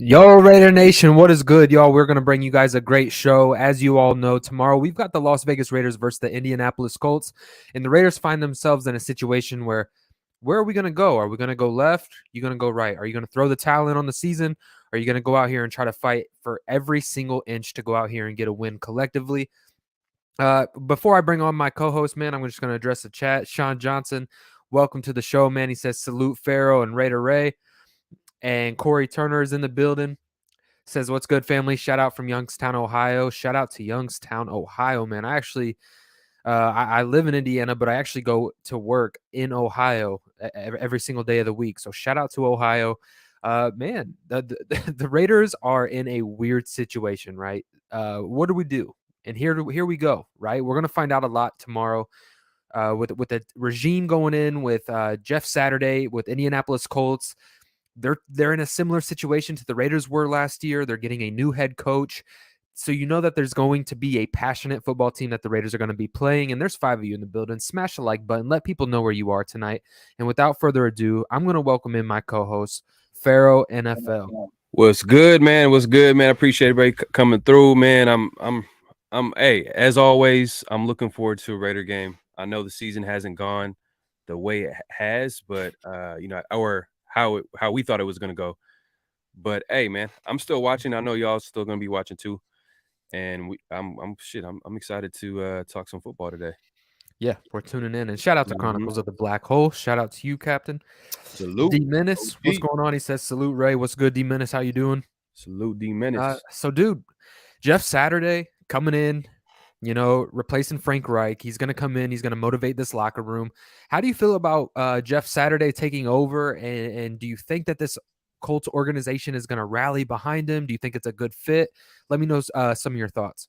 Yo, Raider Nation, what is good, y'all? We're going to bring you guys a great show. As you all know, tomorrow we've got the Las Vegas Raiders versus the Indianapolis Colts, and the Raiders find themselves in a situation where are we going to go? Are we going to go left? Are you going to go right? Are you going to throw the towel in on the season? Or are you going to go out here and try to fight for every single inch to go out here and get a win collectively? Before I bring on my co-host, man, I'm just going to address the chat. Sean Johnson, welcome to the show, man. He says, salute Pharaoh and Raider Ray. And Corey Turner is in the building. Says, what's good, family? Shout out from Youngstown, Ohio. Shout out to Youngstown, Ohio, man. I actually, I live in Indiana, but I actually go to work in Ohio every single day of the week. So shout out to Ohio. Man, the Raiders are in a weird situation, right? What do we do? And here we go, right? We're going to find out a lot tomorrow. With the regime going in with Jeff Saturday with Indianapolis Colts. They're in a similar situation to the Raiders were last year. They're getting a new head coach. So you know that there's going to be a passionate football team that the Raiders are going to be playing. And there's 5 of you in the building. Smash the like button. Let people know where you are tonight. And without further ado, I'm going to welcome in my co-host, Pharaoh NFL. What's good, man? What's good, man? I appreciate everybody coming through, man. Hey, as always, I'm looking forward to a Raider game. I know the season hasn't gone the way it has, but or how we thought it was going to go. But hey, man, I'm still watching. I know y'all still going to be watching too. And I'm excited to talk some football today. Yeah, we're tuning in. And shout out to Chronicles of the Black Hole. Shout out to you, Captain. Salute. D Menace, what's going on? He says, salute, Ray. What's good, D Menace? How you doing? Salute, D Menace. So, dude, Jeff Saturday coming in, replacing Frank Reich. He's going to come in. He's going to motivate this locker room. How do you feel about Jeff Saturday taking over? And do you think that this Colts organization is going to rally behind him? Do you think it's a good fit? Let me know some of your thoughts.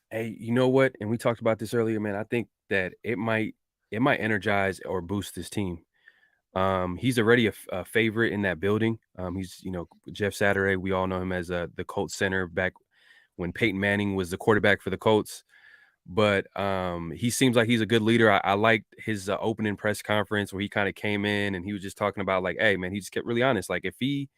Hey, you know what? And we talked about this earlier, man. I think that it might energize or boost this team. He's already a favorite in that building. He's, Jeff Saturday. We all know him as the Colts center back when Peyton Manning was the quarterback for the Colts. But he seems like he's a good leader. I liked his opening press conference where he kind of came in and he was just talking about like, hey, man, he just kept really honest. Like if he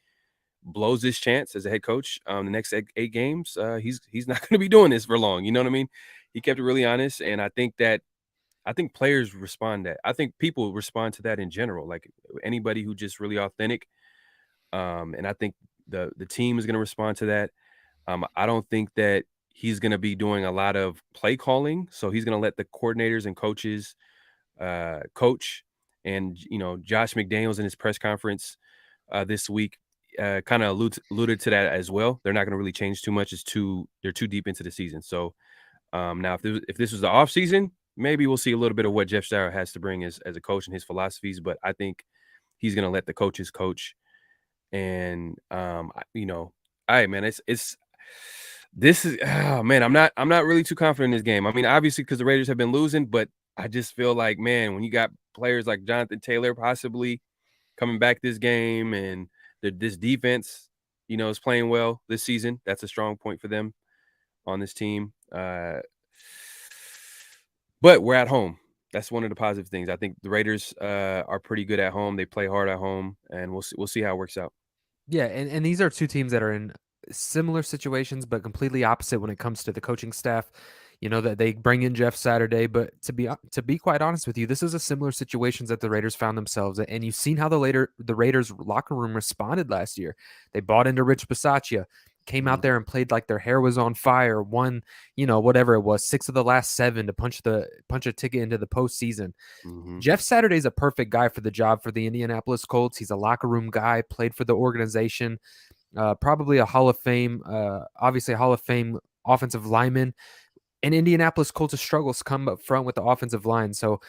blows his chance as a head coach the next 8 games, he's not going to be doing this for long. You know what I mean? He kept it really honest. And I think players respond that. I think people respond to that in general, like anybody who just really authentic. And I think the team is going to respond to that. I don't think that he's going to be doing a lot of play calling. So he's going to let the coordinators and coaches coach. And, Josh McDaniels in his press conference this week kind of alluded to that as well. They're not going to really change too much. They're too deep into the season. So now if this was the off season, maybe we'll see a little bit of what Jeff Saturday has to bring as a coach and his philosophies. But I think he's going to let the coaches coach. And, all right, man, I'm not really too confident in this game. I mean, obviously because the Raiders have been losing, but I just feel like, man, when you got players like Jonathan Taylor possibly coming back this game and this defense, is playing well this season, that's a strong point for them on this team. But we're at home. That's one of the positive things. I think the Raiders are pretty good at home. They play hard at home, and we'll see how it works out. Yeah, and these are two teams that are in similar situations, but completely opposite when it comes to the coaching staff. That they bring in Jeff Saturday, but to be quite honest with you, this is a similar situations that the Raiders found themselves in. And you've seen how the Raiders locker room responded last year. They bought into Rich Bisaccia, came out there and played like their hair was on fire, won, whatever it was, 6 of the last 7 to punch a ticket into the postseason. Jeff Saturday's a perfect guy for the job for the Indianapolis Colts. He's a locker room guy, played for the organization, probably a Hall of Fame, obviously a Hall of Fame offensive lineman. And Indianapolis Colts' struggles come up front with the offensive line. So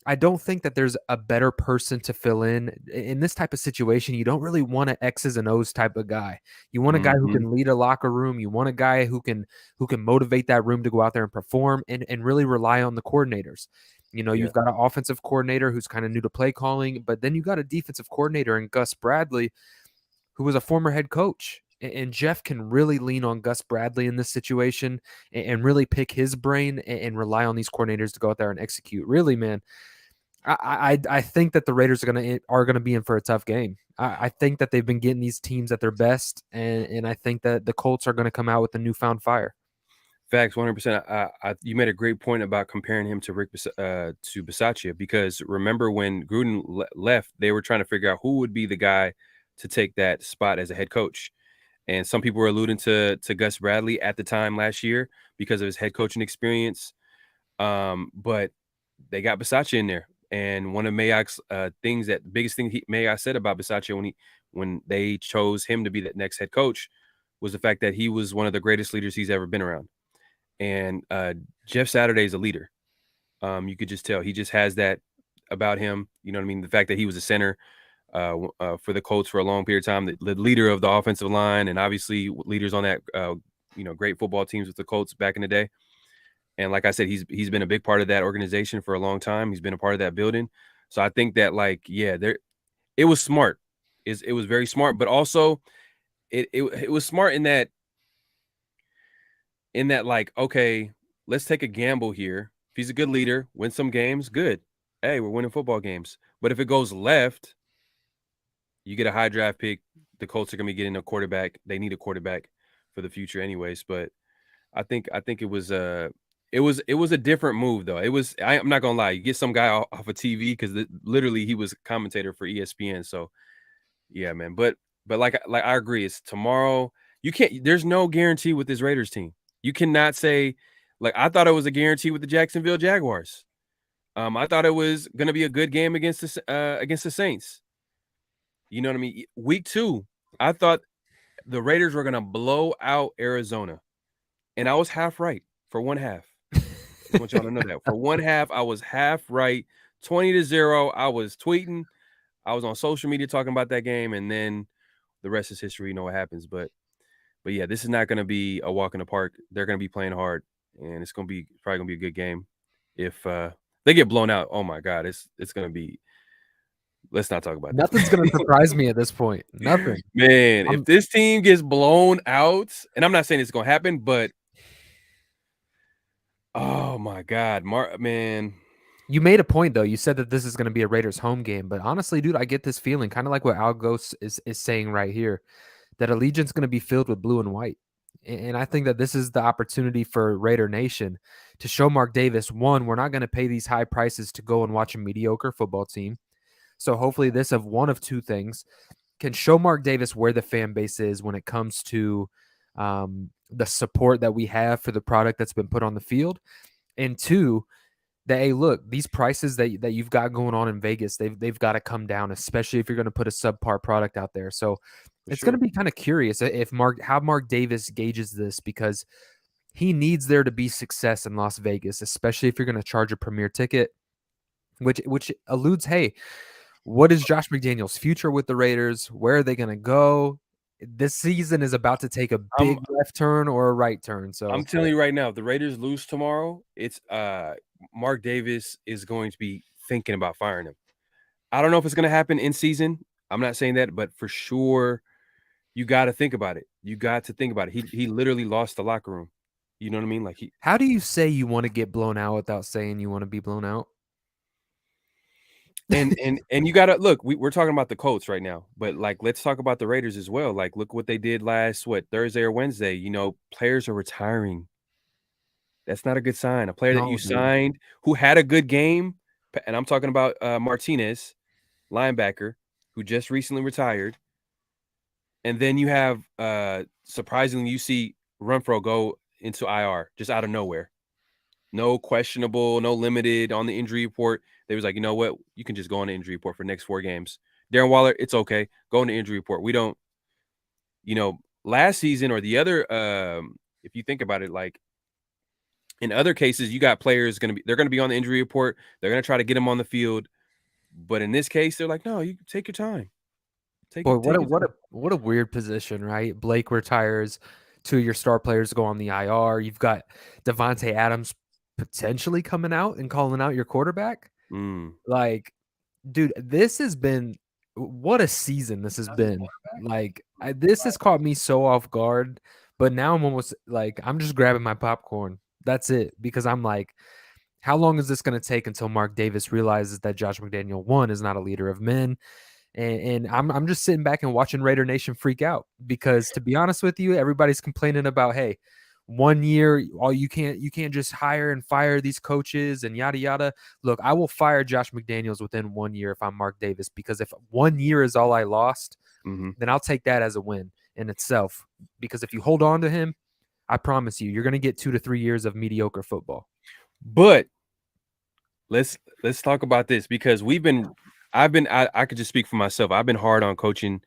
I don't think that there's a better person to fill in this type of situation. You don't really want an X's and O's type of guy. You want a guy who can lead a locker room. You want a guy who can motivate that room to go out there and perform and really rely on the coordinators. You've got an offensive coordinator who's kind of new to play calling, but then you got a defensive coordinator in Gus Bradley, who was a former head coach. And Jeff can really lean on Gus Bradley in this situation and really pick his brain and rely on these coordinators to go out there and execute. Really, man, I think that the Raiders are gonna be in for a tough game. I think that they've been getting these teams at their best, and I think that the Colts are gonna come out with a newfound fire. Facts, 100%. You made a great point about comparing him to to Bisaccia, because remember when Gruden left, they were trying to figure out who would be the guy to take that spot as a head coach, and some people were alluding to Gus Bradley at the time last year because of his head coaching experience. But they got Bisaccia in there, and one of Mayock's things, that biggest thing Mayock said about Bisaccia when they chose him to be the next head coach, was the fact that he was one of the greatest leaders he's ever been around. And Jeff Saturday is a leader. You could just tell he just has that about him. You know what I mean? The fact that he was a center for the Colts for a long period of time, the leader of the offensive line, and obviously leaders on that great football teams with the Colts back in the day. And like I said, he's been a big part of that organization for a long time. He's been a part of that building. So I think that, like, yeah, it was smart. It was very smart, but also it was smart in that, like, okay, let's take a gamble here. If he's a good leader, win some games, good. Hey, we're winning football games. But if it goes left, you get a high draft pick. The Colts are going to be getting a quarterback. They need a quarterback for the future, anyways. But I think it was a different move, though. I'm not gonna lie. You get some guy off of TV because literally he was a commentator for ESPN. So yeah, man. But like I agree. It's tomorrow. You can't. There's no guarantee with this Raiders team. You cannot say, like, I thought it was a guarantee with the Jacksonville Jaguars. I thought it was gonna be a good game against the Saints. You know what I mean? Week 2, I thought the Raiders were gonna blow out Arizona, and I was half right for one half. Just want y'all to know that. For one half, I was half right, 20-0. I was tweeting, I was on social media talking about that game, and then the rest is history. You know what happens. But yeah, this is not going to be a walk in the park. They're going to be playing hard, and it's probably going to be a good game. If they get blown out, oh my God, it's going to be. Let's not talk about this. Nothing's gonna surprise me at this point. Nothing. Man, if this team gets blown out, and I'm not saying it's going to happen, but oh my God, man. You made a point though. You said that this is going to be a Raiders home game, but honestly, dude, I get this feeling, kind of like what Al Ghost is saying right here, that Allegiant's going to be filled with blue and white. And I think that this is the opportunity for Raider Nation to show Mark Davis, one, we're not going to pay these high prices to go and watch a mediocre football team. So hopefully this of one of two things can show Mark Davis where the fan base is when it comes to the support that we have for the product that's been put on the field. And two, that, hey, look, these prices that you've got going on in Vegas, they've got to come down, especially if you're going to put a subpar product out there. So it's going to be kind of curious how Mark Davis gauges this, because he needs there to be success in Las Vegas, especially if you're going to charge a premier ticket, which alludes, hey, what is Josh McDaniels' future with the Raiders? Where are they going to go? This season is about to take a big left turn or a right turn. So I'm telling you right now, if the Raiders lose tomorrow, it's Mark Davis is going to be thinking about firing him. I don't know if it's going to happen in season. I'm not saying that, but for sure, you got to think about it. You got to think about it. He literally lost the locker room. You know what I mean? Like how do you say you want to get blown out without saying you want to be blown out? And you got to look. We're talking about the Colts right now, but like let's talk about the Raiders as well. Like look what they did last Thursday or Wednesday. You know, players are retiring. That's not a good sign. A player that you signed who had a good game, and I'm talking about Martinez, linebacker, who just recently retired. And then you have surprisingly, you see Renfro go into IR just out of nowhere. No questionable, no limited on the injury report. They was like, you know what? You can just go on the injury report for the next 4 games. Darren Waller, it's okay. Go on the injury report. We don't, last season or the other, if you think about it, like in other cases, you got players they're going to be on the injury report. They're going to try to get them on the field. But in this case, they're like, no, you take your time. Boy, what a weird position, right? Blake retires, 2 of your star players go on the IR. You've got Devontae Adams potentially coming out and calling out your quarterback. Like, dude, this has been what a season this has been. Like, this has caught me so off guard, but now I'm almost like I'm just grabbing my popcorn. That's it, because I'm like, How long is this going to take until Mark Davis realizes that Josh McDaniel, one, is not a leader of men? And I'm just sitting back and watching Raider Nation freak out because, to be honest with you, everybody's complaining about, hey, 1 year, you can't just hire and fire these coaches and yada yada. Look, I will fire Josh McDaniels within 1 year if I'm Mark Davis, because if 1 year is all I lost, Mm-hmm. then I'll take that as a win in itself. Because if you hold on to him, I promise you're going to get 2 to 3 years of mediocre football. But let's talk about this, because I could just speak for myself. I've been hard on coaching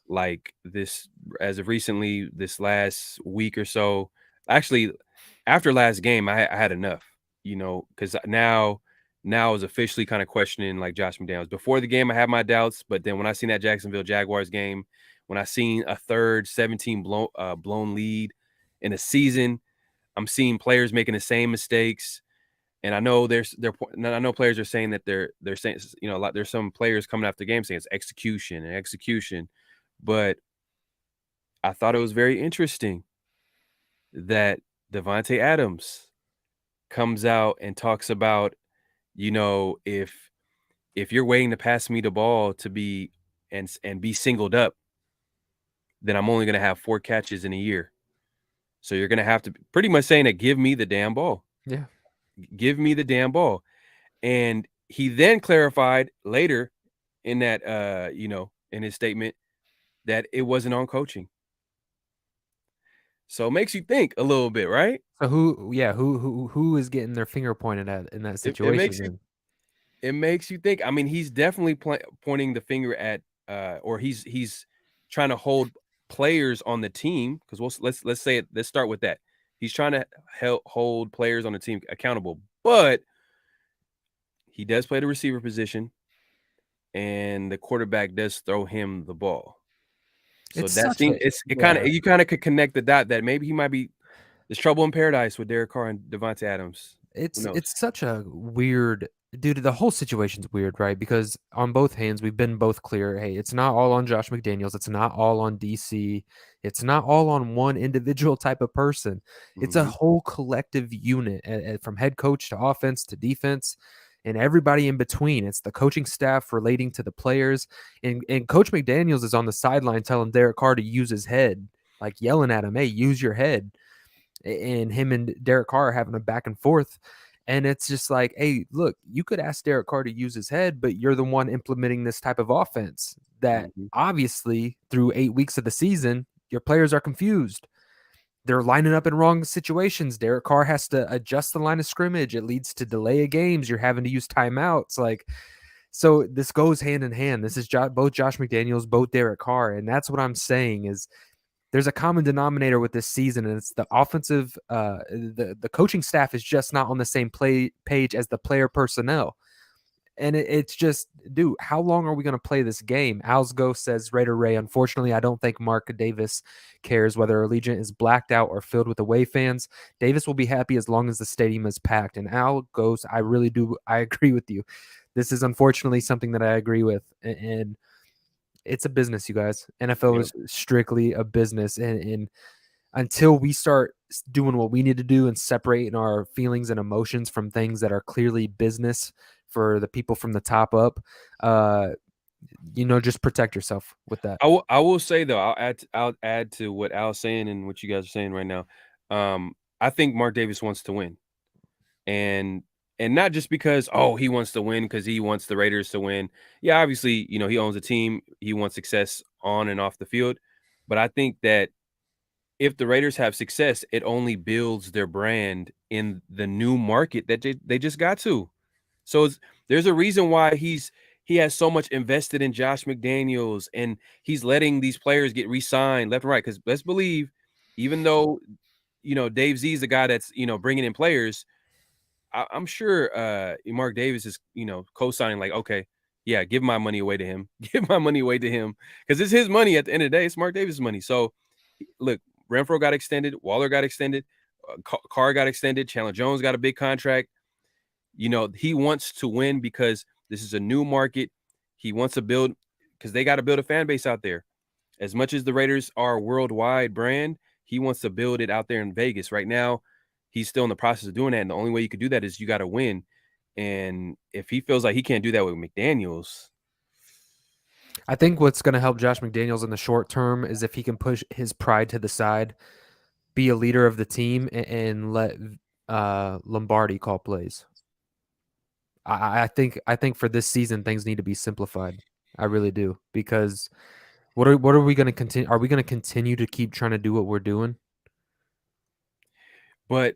like this as of recently, this last week or so. Actually, after last game, I had enough, because now I was officially kind of questioning like Josh McDaniels. Before the game, I had my doubts, but then when I seen that Jacksonville Jaguars game, when I seen a third 17 blown lead in a season, I'm seeing players making the same mistakes. And I know I know players are saying that they're saying, a lot. There's some players coming after the game saying it's execution and execution, but I thought it was very interesting that Devontae Adams comes out and talks about, if you're waiting to pass me the ball to be and be singled up, then I'm only going to have 4 catches in a year. So you're going to have to, pretty much saying that, give me the damn ball. Yeah. Give me the damn ball. And he then clarified later in that, in his statement, that it wasn't on coaching. So it makes you think a little bit, right? So who is getting their finger pointed at in that It situation makes you then? it makes you think. I mean, he's definitely pointing the finger at, or he's trying to hold players on the team, because let's say it. Let's start with that. He's trying to hold players on the team accountable, but he does play the receiver position, and the quarterback does throw him the ball. So It's that such seems a it kind yeah. of you kind of could connect the dot that maybe he might be, there's trouble in paradise with Derek Carr and Devontae Adams. Who knows? It's such a weird dude. The whole situation's weird, right? Because on both hands, we've been both clear. Hey, it's not all on Josh McDaniels. It's not all on DC. It's not all on one individual type of person. It's a Mm-hmm. whole collective unit, from head coach to offense to defense, and everybody in between. It's the coaching staff relating to the players, and Coach McDaniels is on the sideline telling Derek Carr to use his head, like yelling at him, "Hey, use your head." And him and Derek Carr are having a back and forth. And it's just like, hey, look, you could ask Derek Carr to use his head, but you're the one implementing this type of offense that Mm-hmm. obviously through 8 weeks of the season, your players are confused. They're lining up in wrong situations. Derek Carr has to adjust the line of scrimmage. It leads to delay of games. You're having to use timeouts. Like, so this goes hand in hand. This is both Josh McDaniels, both Derek Carr. And that's what I'm saying is there's a common denominator with this season, and it's the offensive. The coaching staff is just not on the same play page as the player personnel, and it's just, dude, how long are we going to play this game? Al's Ghost says, Raider Ray, unfortunately, I don't think Mark Davis cares whether Allegiant is blacked out or filled with away fans. Davis will be happy as long as the stadium is packed. And Al goes, I really do. I agree with you. This is unfortunately something that I agree with, and it's a business, you guys. NFL Yep. is strictly a business, and until we start doing what we need to do and separating our feelings and emotions from things that are clearly business for the people from the top up, uh, just protect yourself with that. I will say though, I'll add to what Al's saying and what you guys are saying right now. I think Mark Davis wants to win, and not just because, oh, he wants to win because he wants the Raiders to win. Yeah, obviously, he owns a team. He wants success on and off the field, but I think that if the Raiders have success, it only builds their brand in the new market that they just got to. So there's a reason why he has so much invested in Josh McDaniels, and he's letting these players get re-signed left and right. Because let's believe, even though Dave Z is the guy that's bringing in players, I'm sure Mark Davis is co-signing like, okay, yeah, give my money away to him, give my money away to him, because it's his money at the end of the day. It's Mark Davis' money. So look, Renfro got extended, Waller got extended, Carr got extended, Chandler Jones got a big contract. He wants to win because this is a new market. He wants to build, because they got to build a fan base out there. As much as the Raiders are a worldwide brand, he wants to build it out there in Vegas. Right now, he's still in the process of doing that. And the only way you could do that is you got to win. And if he feels like he can't do that with McDaniels, I think what's going to help Josh McDaniels in the short term is if he can push his pride to the side, be a leader of the team, and let Lombardi call plays. I think for this season things need to be simplified. I really do, because what are we going to continue? Are we going to continue to keep trying to do what we're doing? but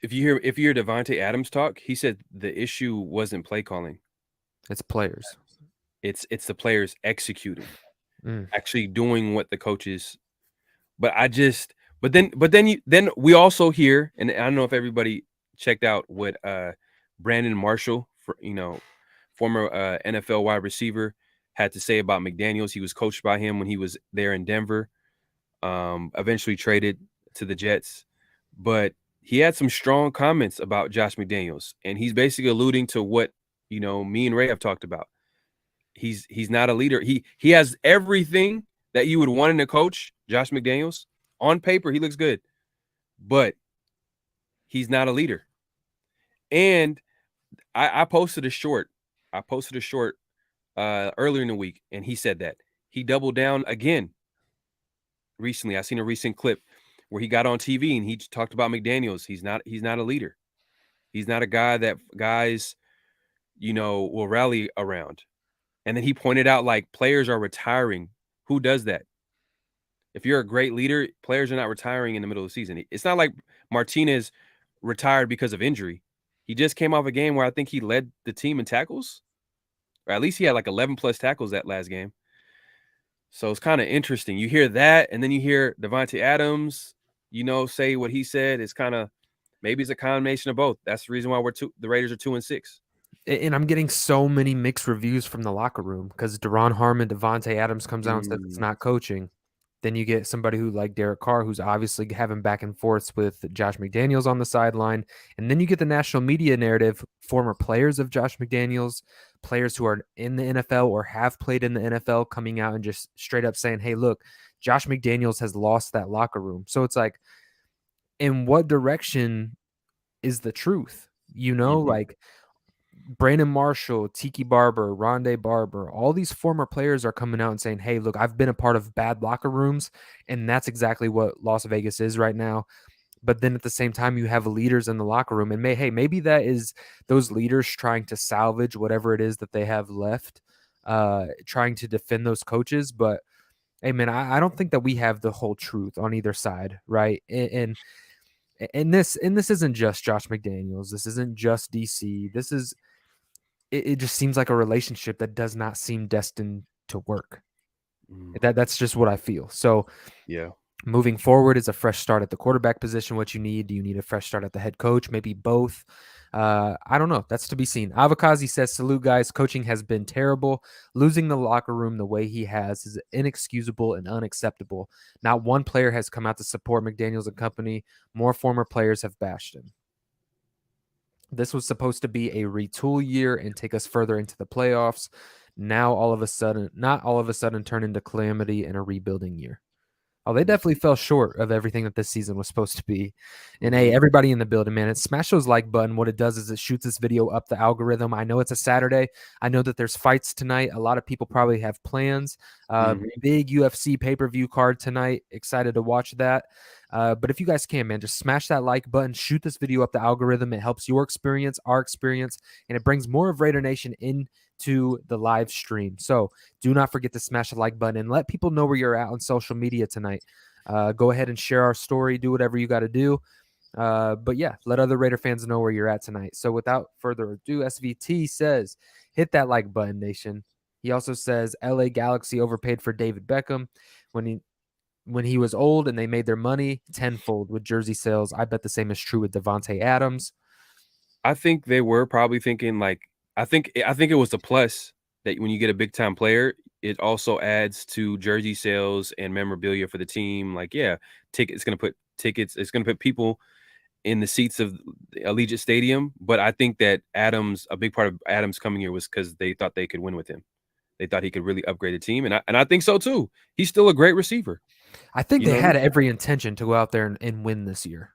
if you hear Devontae Adams talk, he said the issue wasn't play calling. It's players. It's the players executing, Mm. actually doing what the coaches. But I just but then we also hear, and I don't know if everybody checked out what Brandon Marshall, former NFL wide receiver, had to say about McDaniels. He was coached by him when he was there in Denver. Eventually traded to the Jets, but he had some strong comments about Josh McDaniels, and he's basically alluding to what me and Ray have talked about. He's not a leader. He has everything that you would want in a coach. Josh McDaniels, on paper, he looks good, but he's not a leader. And I posted a short. I posted a short earlier in the week, and he said that he doubled down again recently. I seen a recent clip where he got on TV and he talked about McDaniels. He's not a leader. He's not a guy that guys, will rally around. And then he pointed out, like, players are retiring. Who does that? If you're a great leader, players are not retiring in the middle of the season. It's not like Martinez retired because of injury. He just came off a game where I think he led the team in tackles, or at least he had like 11 plus tackles that last game. So it's kind of interesting. You hear that, and then you hear Devontae Adams, say what he said. It's kind of, maybe it's a combination of both. That's the reason why the Raiders are 2-6. And I'm getting so many mixed reviews from the locker room because Deron Harmon, Devontae Adams comes out and says it's not coaching. Then you get somebody who like Derek Carr, who's obviously having back and forths with Josh McDaniels on the sideline. And then you get the national media narrative, former players of Josh McDaniels, players who are in the NFL or have played in the NFL coming out and just straight up saying, hey, look, Josh McDaniels has lost that locker room. So it's like, in what direction is the truth? Mm-hmm. Like Brandon Marshall, Tiki Barber, Rondé Barber, all these former players are coming out and saying, hey, look, I've been a part of bad locker rooms, and that's exactly what Las Vegas is right now. But then at the same time, you have leaders in the locker room, and maybe that is those leaders trying to salvage whatever it is that they have left, trying to defend those coaches. But hey, man, I don't think that we have the whole truth on either side, right? And this isn't just Josh McDaniels. This isn't just DC. It just seems like a relationship that does not seem destined to work. That's just what I feel. So Yeah. moving forward is a fresh start at the quarterback position. What you need? Do you need a fresh start at the head coach? Maybe both. I don't know. That's to be seen. Avakazi says, salute, guys. Coaching has been terrible. Losing the locker room the way he has is inexcusable and unacceptable. Not one player has come out to support McDaniels and company. More former players have bashed him. This was supposed to be a retool year and take us further into the playoffs. Now, not all of a sudden turn into calamity and a rebuilding year. Oh, they definitely fell short of everything that this season was supposed to be. And hey, everybody in the building, man, smash those like button. What it does is it shoots this video up the algorithm. I know it's a Saturday. I know that there's fights tonight. A lot of people probably have plans. Big UFC pay-per-view card tonight. Excited to watch that. But if you guys can, man, just smash that like button. Shoot this video up the algorithm. It helps your experience, our experience, and it brings more of Raider Nation into the live stream. So do not forget to smash the like button and let people know where you're at on social media tonight. Go ahead and share our story. Do whatever you got to do. But yeah, let other Raider fans know where you're at tonight. So without further ado, SVT says, hit that like button, nation. He also says LA Galaxy overpaid for David Beckham when he was old and they made their money tenfold with jersey sales. I bet the same is true with Devontae Adams. I think they were probably thinking, like, I think it was a plus that when you get a big time player, it also adds to jersey sales and memorabilia for the team. Like, yeah, it's going to put people in the seats of Allegiant Stadium. But I think that a big part of Adams coming here was because they thought they could win with him. They thought he could really upgrade the team, and I think so too. He's still a great receiver. I think they had every intention to go out there and win this year.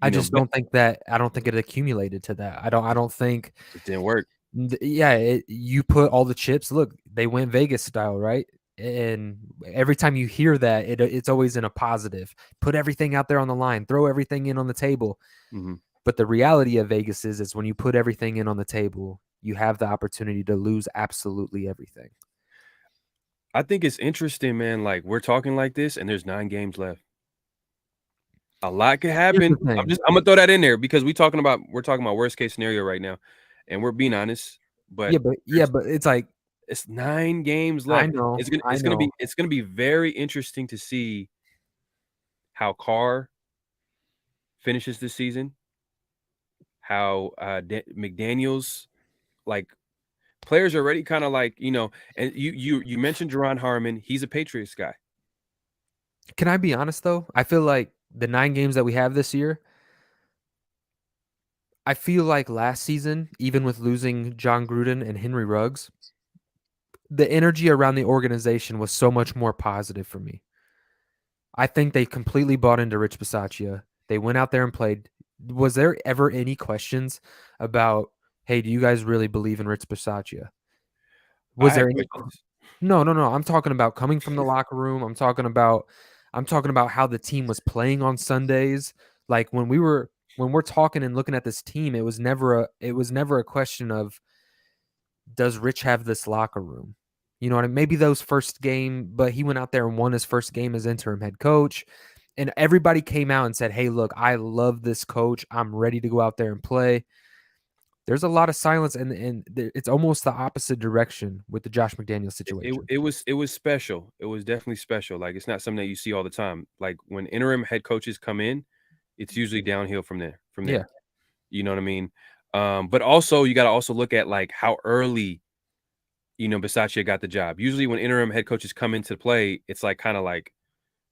I you know, just don't think that I don't think it accumulated to that. I don't think just didn't work. yeah, you put all the chips. Look, they went Vegas style, right? And every time you hear that, it's always in a positive. Put everything out there on the line, throw everything in on the table. Mhm. But the reality of Vegas is when you put everything in on the table, you have the opportunity to lose absolutely everything. I think it's interesting, man, like, we're talking like this, and there's 9 games left. A lot could Here's the happen. thing. Imma throw that in there because we're talking about worst case scenario right now, and we're being honest, but Yeah, there's but it's like it's 9 games I left. know, I know. It's gonna be very interesting to see how Carr finishes this season, how, McDaniels, like, players are already kinda like, and you mentioned Jerron Harmon, he's a Patriots guy. Can I be honest though? I feel like the 9 games that we have this year, I feel like last season, even with losing John Gruden and Henry Ruggs, the energy around the organization was so much more positive for me. I think they completely bought into Rich Bisaccia. They went out there and played. Was there ever any questions about, hey, do you guys really believe in Rich Bisaccia? I Was had there any questions. No, no, no. I'm talking about coming from the locker room. I'm talking about how the team was playing on Sundays. Like when we're talking and looking at this team, it was never a question of does Rich have this locker room? You know what I mean? Maybe those first game, but he went out there and won his first game as interim head coach. And everybody came out and said, hey, look, I love this coach. I'm ready to go out there and play. There's a lot of silence, and it's almost the opposite direction with the Josh McDaniels situation. It was special. It was definitely special. Like, it's not something that you see all the time. Like, when interim head coaches come in, it's usually downhill from Yeah. there. You know what I mean? But also you gotta also look at, like, how early, Bisaccia got the job. Usually when interim head coaches come into play, it's like kinda like,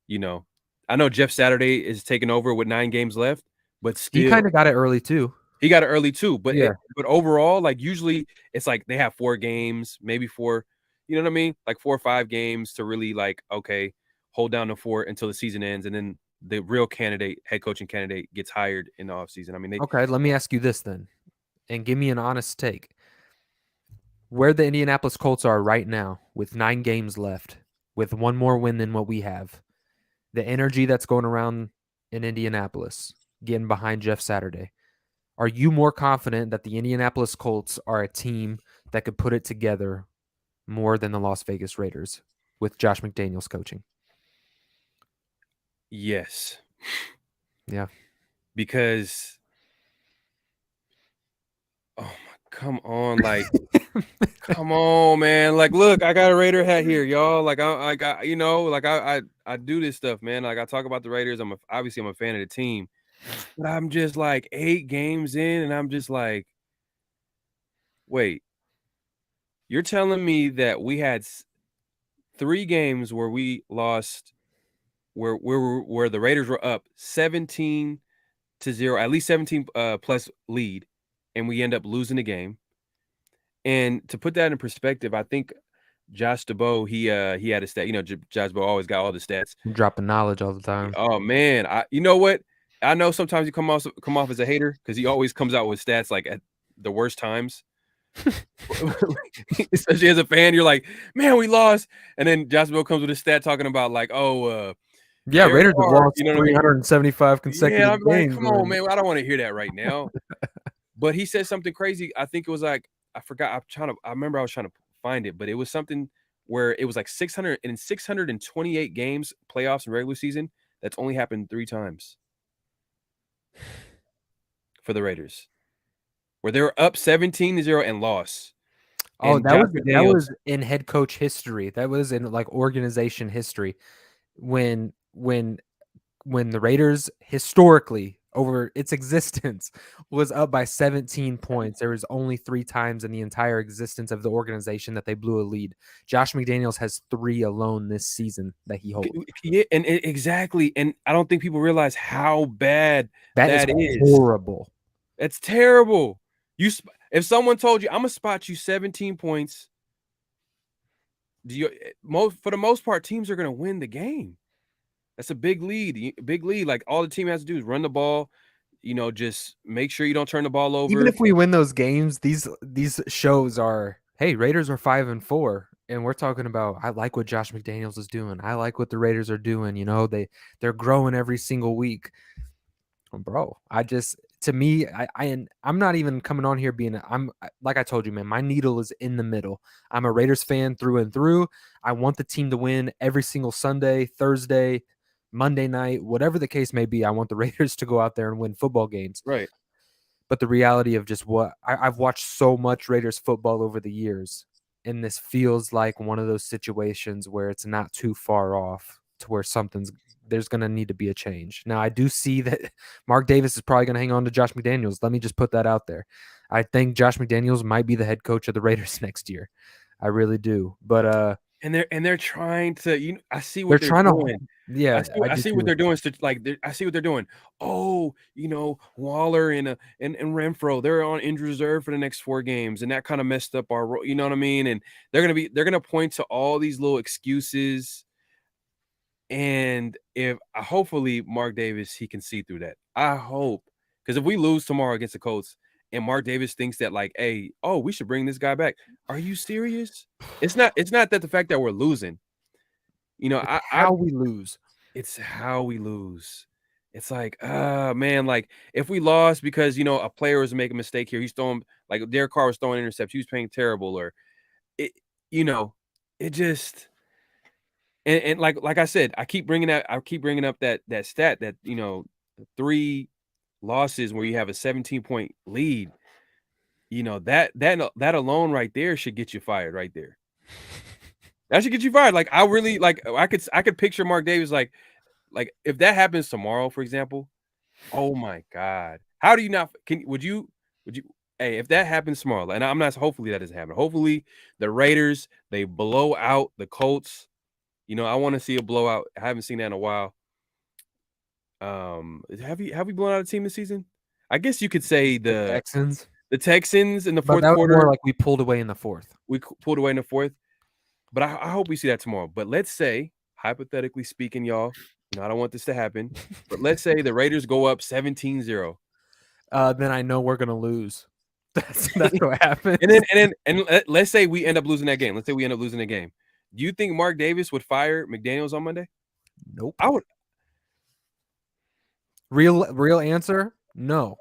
you know I know Jeff Saturday is taking over with 9 games left, but He still kind of got it early too. he got it early too, Yeah. but overall, like, usually it's like they have 4 games, maybe 4, you know what I mean? Like 4 or 5 games to really, like, okay, hold down the fort until the season ends, and then the real head coaching candidate gets hired in the offseason. I mean, they Okay, let me ask you this then, and give me an honest take. Where the Indianapolis Colts are right now, with 9 games left, with one more win than what we have, the energy that's going around in Indianapolis, getting behind Jeff Saturday, are you more confident that the Indianapolis Colts are a team that could put it together more than the Las Vegas Raiders with Josh McDaniels coaching? Yes, Yeah. because oh my come on, like, come on, man. Like, look, I got a Raider hat here, y'all. Like, I got, like, I do this stuff, man. Like, I talk about the Raiders. Obviously I'm a fan of the team, but I'm just like 8 games in, and I'm just like, wait, you're telling me that we had 3 games where we lost, where the Raiders were up 17-0, at least 17 plus lead, and we end up losing the game. And to put that in perspective, I think Josh DeBow, he had a stat. Josh DeBow always got all the stats. I'm dropping knowledge all the time. Oh man, you know what? I know sometimes you come off as a hater because he always comes out with stats like at the worst times. Especially as a fan, you're like, man, we lost, and then Josh DeBow comes with a stat talking about like, oh, Yeah, Derek Raiders have Carr, lost you know what I mean? 375 Yeah, consecutive I'm like, games come on, when man, I don't want to hear that right now. But he said something crazy. I think it was like I forgot. I remember I was trying to find it, but it was something where it was like 628 games, playoffs and regular season. That's only happened 3 times for the Raiders, where they were up 17-0 and lost. Oh, And that Josh was that McDaniels, was in head coach history. That was in like organization history when when when the Raiders historically over its existence was up by 17 points. There was only 3 times in the entire existence of the organization that they blew a lead. Josh McDaniels has 3 alone this season that he holds. yeah, and exactly. And I don't think people realize how bad That is that is. horrible. That's terrible. If someone told you, I'm gonna spot you 17 points, do you most for the most part, teams are gonna win the game. That's a big lead. Big lead. Like all the team has to do is run the ball. just make sure you don't turn the ball Even over. if we win those games, these shows are, hey, Raiders are 5-4, and we're talking about, I like what Josh McDaniels is doing. I like what the Raiders are doing. They're growing every single week. Bro, to me, I'm not even coming on here being I'm like I told you, man, my needle is in the middle. I'm a Raiders fan through and through. I want the team to win every single Sunday, Thursday, Monday night, whatever the case may be. I want the Raiders to go out there and win football games. Right. But the reality of just what I've watched so much Raiders football over the years, and this feels like one of those situations where it's not too far off to where there's going to need to be a change. Now, I do see that Mark Davis is probably going to hang on to Josh McDaniels. Let me just put that out there. I think Josh McDaniels might be the head coach of the Raiders next year. I really do. But and they're trying to, I see they're what they're trying doing. to, yeah, I see what they're doing. I see what they're doing. Oh, Waller and Renfro, they're on injured reserve for the next 4 games, and that kind of messed up our role. You know what I mean? And they're gonna point to all these little excuses. And if hopefully Mark Davis, he can see through that. I hope, because if we lose tomorrow against the Colts and Mark Davis thinks that like, hey, oh, we should bring this guy back. Are you serious? It's not that the fact that we're losing. I how we lose. It's how we lose. It's like, man, like if we lost because a player was making a mistake here, he's throwing like Derek Carr was throwing intercepts, he was playing terrible, or it, it just and like I said, I keep bringing up that stat that 3 losses where you have a 17-point lead. That alone right there should get you fired right there. That should get you fired. Like I really I could picture Mark Davis like if that happens tomorrow, for example, oh my God. How do you not would you hey, if that happens tomorrow, and I'm not hopefully that doesn't happen. Hopefully the Raiders, they blow out the Colts. I want to see a blowout. I haven't seen that in a while. Have we blown out a team this season? I guess you could say The the Texans, Texans in the but fourth that was more quarter. like we pulled away in the fourth. We pulled away in the fourth. But I hope we see that tomorrow. But let's say, hypothetically speaking, y'all, I don't want this to happen, but let's say the Raiders go up 17-0. Then I know we're gonna lose. That's what happens. And let's say we end up losing that game. Let's say we end up losing the game. Do you think Mark Davis would fire McDaniels on Monday? Nope. I would. Real answer? No.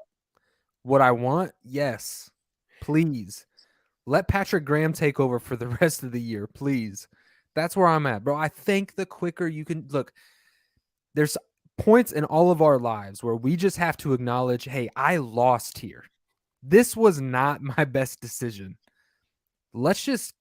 What I want? Yes. Please. Let Patrick Graham take over for the rest of the year, please. That's where I'm at, bro. I think the quicker you can look, there's points in all of our lives where we just have to acknowledge, hey, I lost here. This was not my best decision. Let's just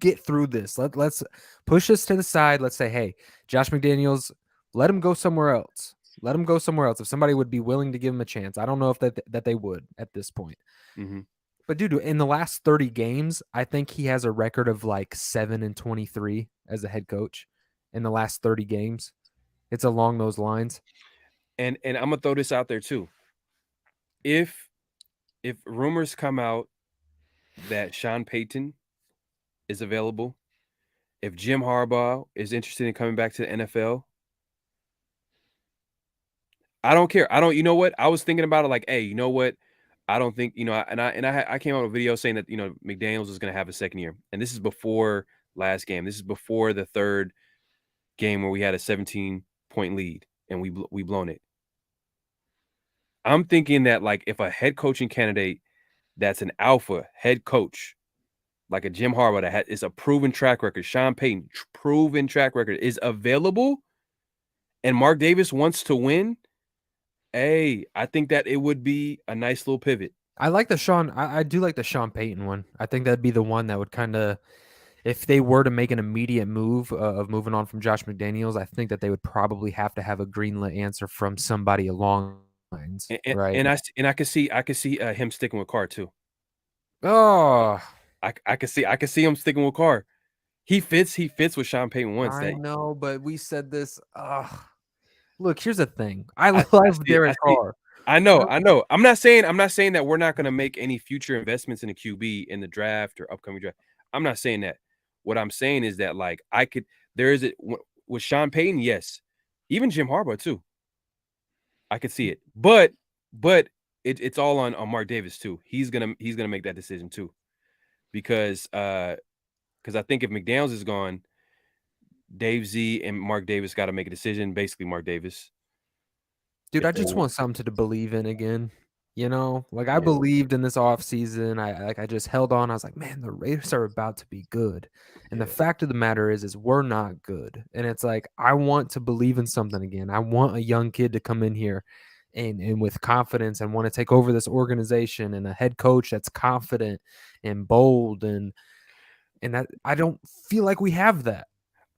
get through this. Let's push this to the side. Let's say, hey, Josh McDaniels, let him go somewhere else. Let him go somewhere else. If somebody would be willing to give him a chance, I don't know if that they would at this point. Mm-hmm. But dude, in the last 30 games, I think he has a record of like 7-23 as a head coach in the last 30 games. It's along those lines. And I'm gonna throw this out there too. If rumors come out that Sean Payton is available, if Jim Harbaugh is interested in coming back to the NFL, I don't care. You know what? I was thinking about it like, hey, you know what? I don't think, I came out with a video saying that, McDaniels is going to have a second year. And this is before last game. This is before the third game where we had a 17-point lead and we blown it. I'm thinking that like if a head coaching candidate that's an alpha head coach, like a Jim Harbaugh that is a proven track record, Sean Payton, proven track record, is available, and Mark Davis wants to win, hey, I think that it would be a nice little pivot. I like the Sean. I do like the Sean Payton one. I think that'd be the one that would kind of, if they were to make an immediate move of moving on from Josh McDaniels, I think that they would probably have to have a greenlit answer from somebody along lines, right? And I could see him sticking with Carr too. Oh, I could see him sticking with Carr. He fits what Sean Payton wants. I know, but we said this. Look, here's the thing. I I love Derek Carr. I know. I'm not saying that we're not going to make any future investments in a QB in the draft or upcoming draft. I'm not saying that. What I'm saying is that like with Sean Payton, yes, even Jim Harbaugh too. I could see it. But it's all on Mark Davis too. He's gonna make that decision too. Because I think if McDaniels is gone, Dave Z and Mark Davis got to make a decision. Basically, Mark Davis, Dude, if I they just want. want something to believe in again. You know, like I Yeah, believed in this offseason. I just held on. I was like, man, the Raiders are about to be good. And the yeah. fact of the matter is we're not good. And it's like I want to believe in something again. I want a young kid to come in here and with confidence and want to take over this organization and a head coach that's confident and bold and that I don't feel like we have that.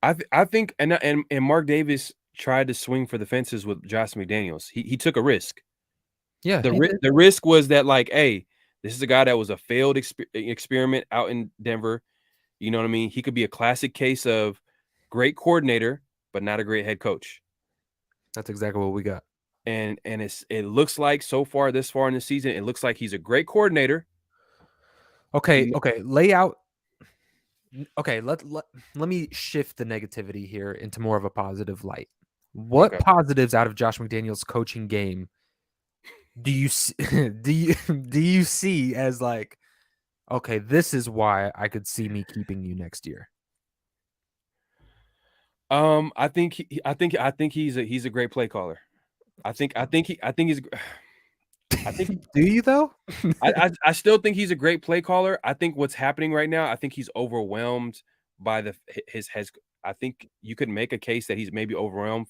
I think and Mark Davis tried to swing for the fences with Josh McDaniels. He took a risk. Yeah, The he did. the risk was that like, hey, this is a guy that was a failed experiment out in Denver. You know what I mean? He could be a classic case of great coordinator, but not a great head coach. That's exactly what we got. And it looks like so far this far in the season, it looks like he's a great coordinator. Okay, He, okay. Lay out Okay, let me shift the negativity here into more of a positive light. What okay. positives out of Josh McDaniels' coaching game do you see, do you see as like okay, this is why I could see me keeping you next year? I think he's a great play caller. I think he's I think Do you though? I still think he's a great play caller. I think what's happening right now, I think he's overwhelmed by his. I think you could make a case that he's maybe overwhelmed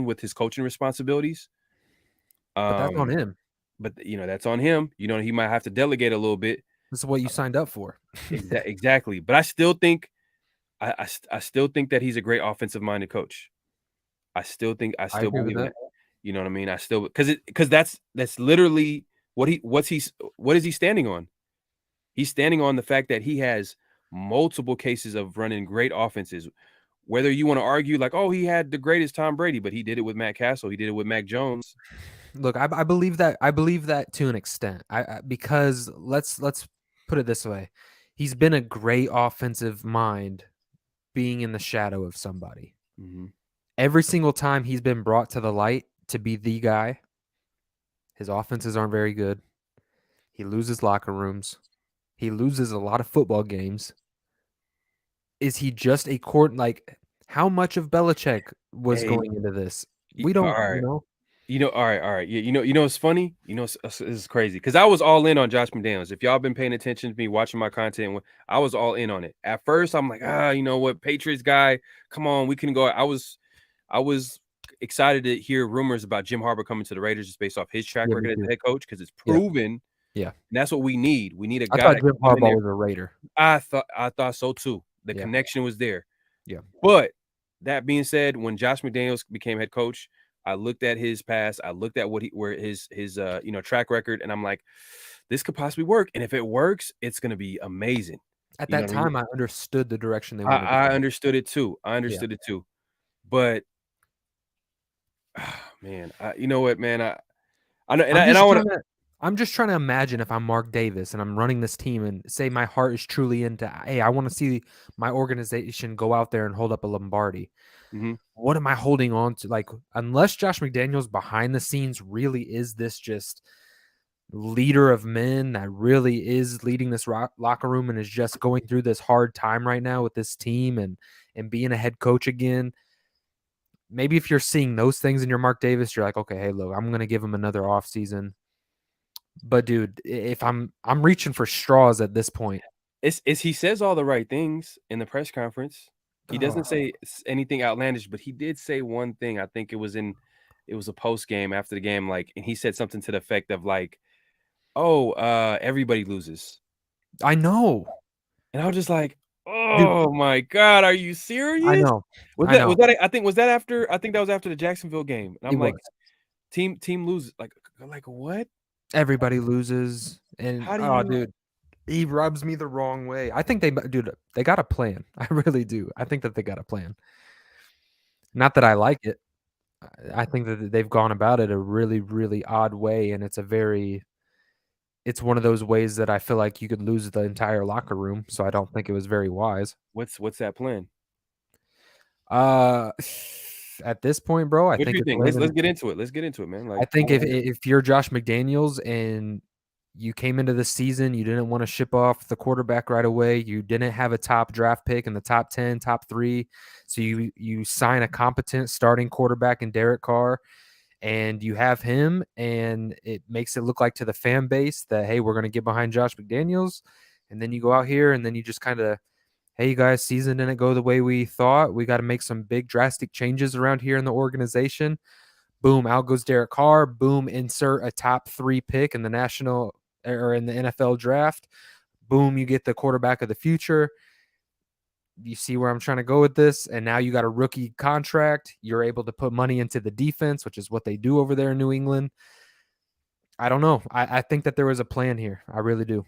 with his coaching responsibilities. But that's on Um, him. but that's on him. He might have to delegate a little bit. This is what you signed up for. Exactly. But I still think I still think that he's a great offensive minded coach. I I still agree with believe in that. that. You know what I mean? I still because that's literally what is he standing on? He's standing on the fact that he has multiple cases of running great offenses. Whether you want to argue like, oh, he had the greatest Tom Brady, but he did it with Matt Castle, he did it with Mac Jones. Look, I believe that. I believe that to an extent. Because let's put it this way. He's been a great offensive mind being in the shadow of somebody. Mm-hmm. Every single time he's been brought to the light to be the guy, his offenses aren't very good. He loses locker rooms. He loses a lot of football games. Is he just a court like how much of Belichick was Hey, going into this? We all don't, right. All right. Yeah, it's funny. This is crazy because I was all in on Josh McDaniels. If y'all been paying attention to me, watching my content, I was all in on it. At first, I'm like, you know what, Patriots guy, come on, we can go. I was excited to hear rumors about Jim Harbaugh coming to the Raiders just based off his track Yeah, me record as too. a head coach because it's Yeah, proven, and yeah. that's what we need. We need a I guy thought that Jim can come in Harbaugh there. was a Raider. I thought so too. The Yeah, connection was there. yeah. But that being said, when Josh McDaniels became head coach, I looked at his past, I looked at where his track record, and I'm like, this could possibly work. And if it works, it's gonna be amazing. At You know that what I mean? time, I understood the direction they wanted to I go. understood it too. I Yeah. understood it too. But man, you know what, man? I know, and I'm I just want to. trying to I'm just trying to imagine if I'm Mark Davis and I'm running this team and say my heart is truly into, hey, I want to see my organization go out there and hold up a Lombardi. Mhm. What am I holding on to? Like, unless Josh McDaniels behind the scenes really is this just leader of men that really is leading this locker room and is just going through this hard time right now with this team and being a head coach again. Maybe if you're seeing those things in your Mark Davis, you're like, okay, hey, look, I'm gonna give him another offseason. But dude, if I'm reaching for straws at this point. It's he says all the right things in the press conference. He doesn't Oh, say anything outlandish, but he did say one thing. I think it was a post game after the game, like, and he said something to the effect of like, "Oh, everybody loses," I know, and I was just like, dude. "Oh my god, are you I serious?" know, I know. I think that was after the Jacksonville game, and It I'm like, was. team loses, like what? Everybody loses, and How do oh, you? dude, he rubs me the wrong way. I think dude, they got a plan. I really do. I think that they got a plan. Not that I like it. I think that they've gone about it a really, really odd way, and it's one of those ways that I feel like you could lose the entire locker room. So I don't think it was very wise. What's that plan? Uh, At this point, bro, I What do think you it's think? Let's get into it. Let's get into it, man. I Like, I think wanna if you're Josh McDaniels and you came into the season, you didn't want to ship off the quarterback right away. You didn't have a top draft pick in the top 10, top 3. So you sign a competent starting quarterback in Derek Carr, and you have him, and it makes it look like to the fan base that, hey, we're going to get behind Josh McDaniels. And then you go out here and then you just kind of, hey, you guys, season didn't go the way we thought. We got to make some big drastic changes around here in the organization. Boom, out goes Derek Carr. Boom, insert a top 3 pick in the national or in the NFL draft. Boom, you get the quarterback of the future. You see where I'm trying to go with this? And now you got a rookie contract. You're able to put money into the defense, which is what they do over there in New England. I don't know. I think that there was a plan here. I really do.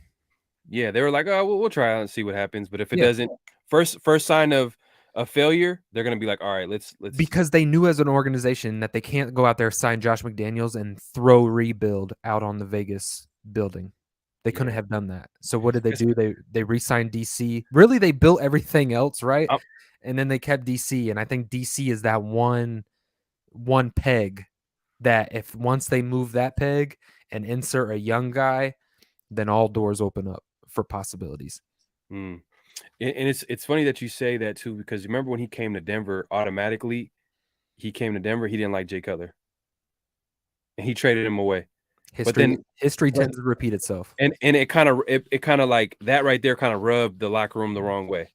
Yeah, they were like, oh, we'll try out and see what happens. But if it Yeah. doesn't, first sign of a failure, they're gonna be like, all right, let's Because they knew as an organization that they can't go out there, sign Josh McDaniels, and throw rebuild out on the Vegas building. They couldn't Yeah. have done that. So what did they do? They re-signed DC. Really, they built everything else, right? I'm- And then they kept DC. And I think DC is that one peg that if once they move that peg and insert a young guy, then all doors open up for possibilities. Mm. And it's funny that you say that too, because remember when he came to Denver, automatically he didn't like Jay Cutler, and he traded him away. But then History tends to repeat itself. and it kind of like that right there kind of rubbed the locker room the wrong way.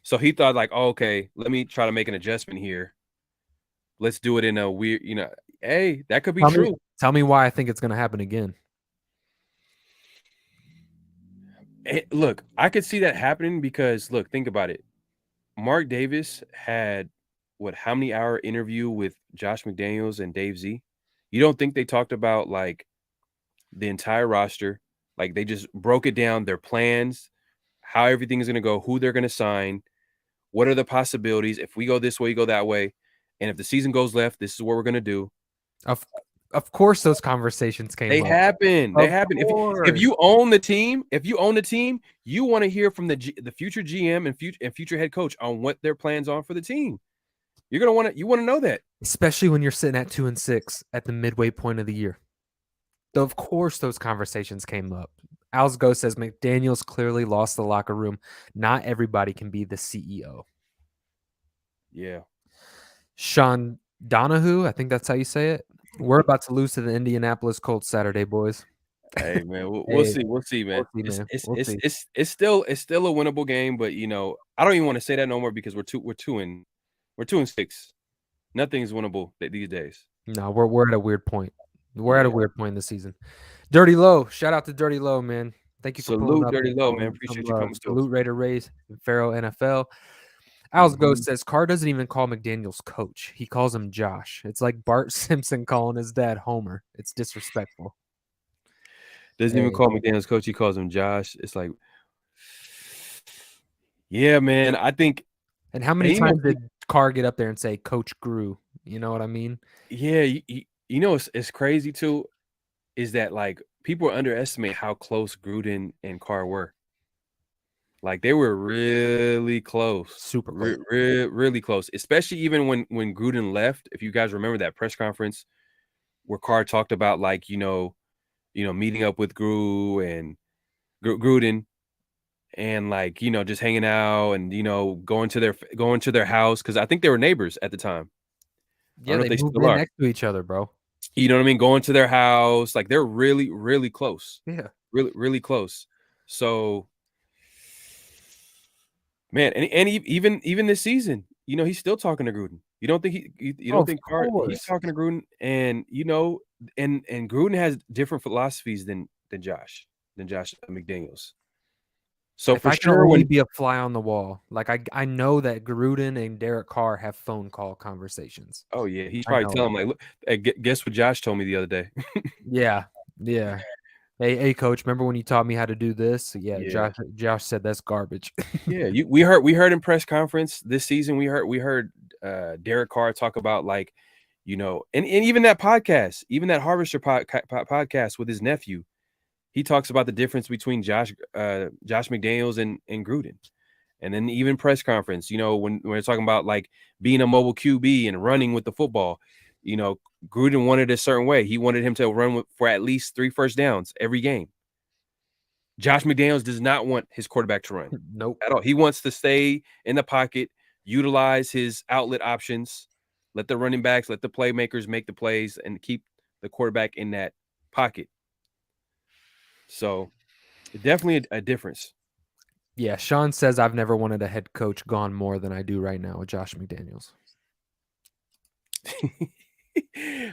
So he thought like, oh, okay, let me try to make an adjustment here. Let's do it in a weird, hey, that could be true. Tell me why I think it's going to happen again. Look, I could see that happening because look, think about it. Mark Davis had how many hour interview with Josh McDaniels and Dave Z? You don't think they talked about like the entire roster? Like they just broke it down, their plans, how everything is going to go, who they're going to sign, what are the possibilities? If we go this way, you go that way. And if the season goes left, this is what we're going to do. Of course, those conversations came They up. happen. They happen. If you own the team, you want to hear from the future GM and future head coach on what their plans are for the team. You're gonna want to know that, especially when you're sitting at 2-6 at the midway point of the year. Though of course those conversations came up. Alsgo says McDaniels clearly lost the locker room. Not everybody can be the CEO. Yeah. Sean Donahue, I think that's how you say it. We're about to lose to the Indianapolis Colts Saturday, boys. Hey man, we'll see. We'll see, man. It's still a winnable game, but I don't even want to say that no more because we're 2-6. Nothing's winnable these days. No, we're at a weird point. We're at a weird point in the season. Dirty Low, shout out to Dirty Low, man. Thank you for pulling up. Dirty Low, man. Appreciate you coming. Salute Raider Rays and Pharaoh NFL. Alsgo says Carr doesn't even call McDaniels coach. He calls him Josh. It's like Bart Simpson calling his dad Homer. It's disrespectful. Doesn't even call McDaniels coach. He calls him Josh. It's like, yeah, man. I think. And how many times did Carr get up there and say Coach Grew? You know what I mean? Yeah, it's crazy too, is that like people underestimate how close Gruden and Carr were. Like they were really close, super close, really close. Especially even when Gruden left. If you guys remember that press conference where Carr talked about like meeting up with Gruden and like just hanging out and going to their house because I think they were neighbors at the time. Yeah, they moved in next to each other, bro. You know what I mean? Going to their house, like they're really, really close. Yeah, really, really close. So. Man, and even this season, he's still talking to Gruden. You don't think he's talking to Gruden, and and Gruden has different philosophies than Josh McDaniels. So if for I sure, can only be a fly on the wall, like I know that Gruden and Derek Carr have phone call conversations. Oh yeah, he's probably telling him like, look, hey, guess what Josh told me the other day. Yeah. Hey, coach, remember when you taught me how to do this? Yeah. Josh said that's garbage. Yeah, we heard in press conference this season. We heard Derek Carr talk about like, and even that podcast, even that Harvester podcast with his nephew, he talks about the difference between Josh McDaniels and Gruden, And then even press conference, when we're talking about like being a mobile QB and running with the football, Gruden wanted a certain way. He wanted him to run for at least 3 first downs every game. Josh McDaniels does not want his quarterback to run Nope. at all. He wants to stay in the pocket, utilize his outlet options, let the running backs, let the playmakers make the plays, and keep the quarterback in that pocket. So definitely a difference. Yeah, Sean says I've never wanted a head coach gone more than I do right now with Josh McDaniels.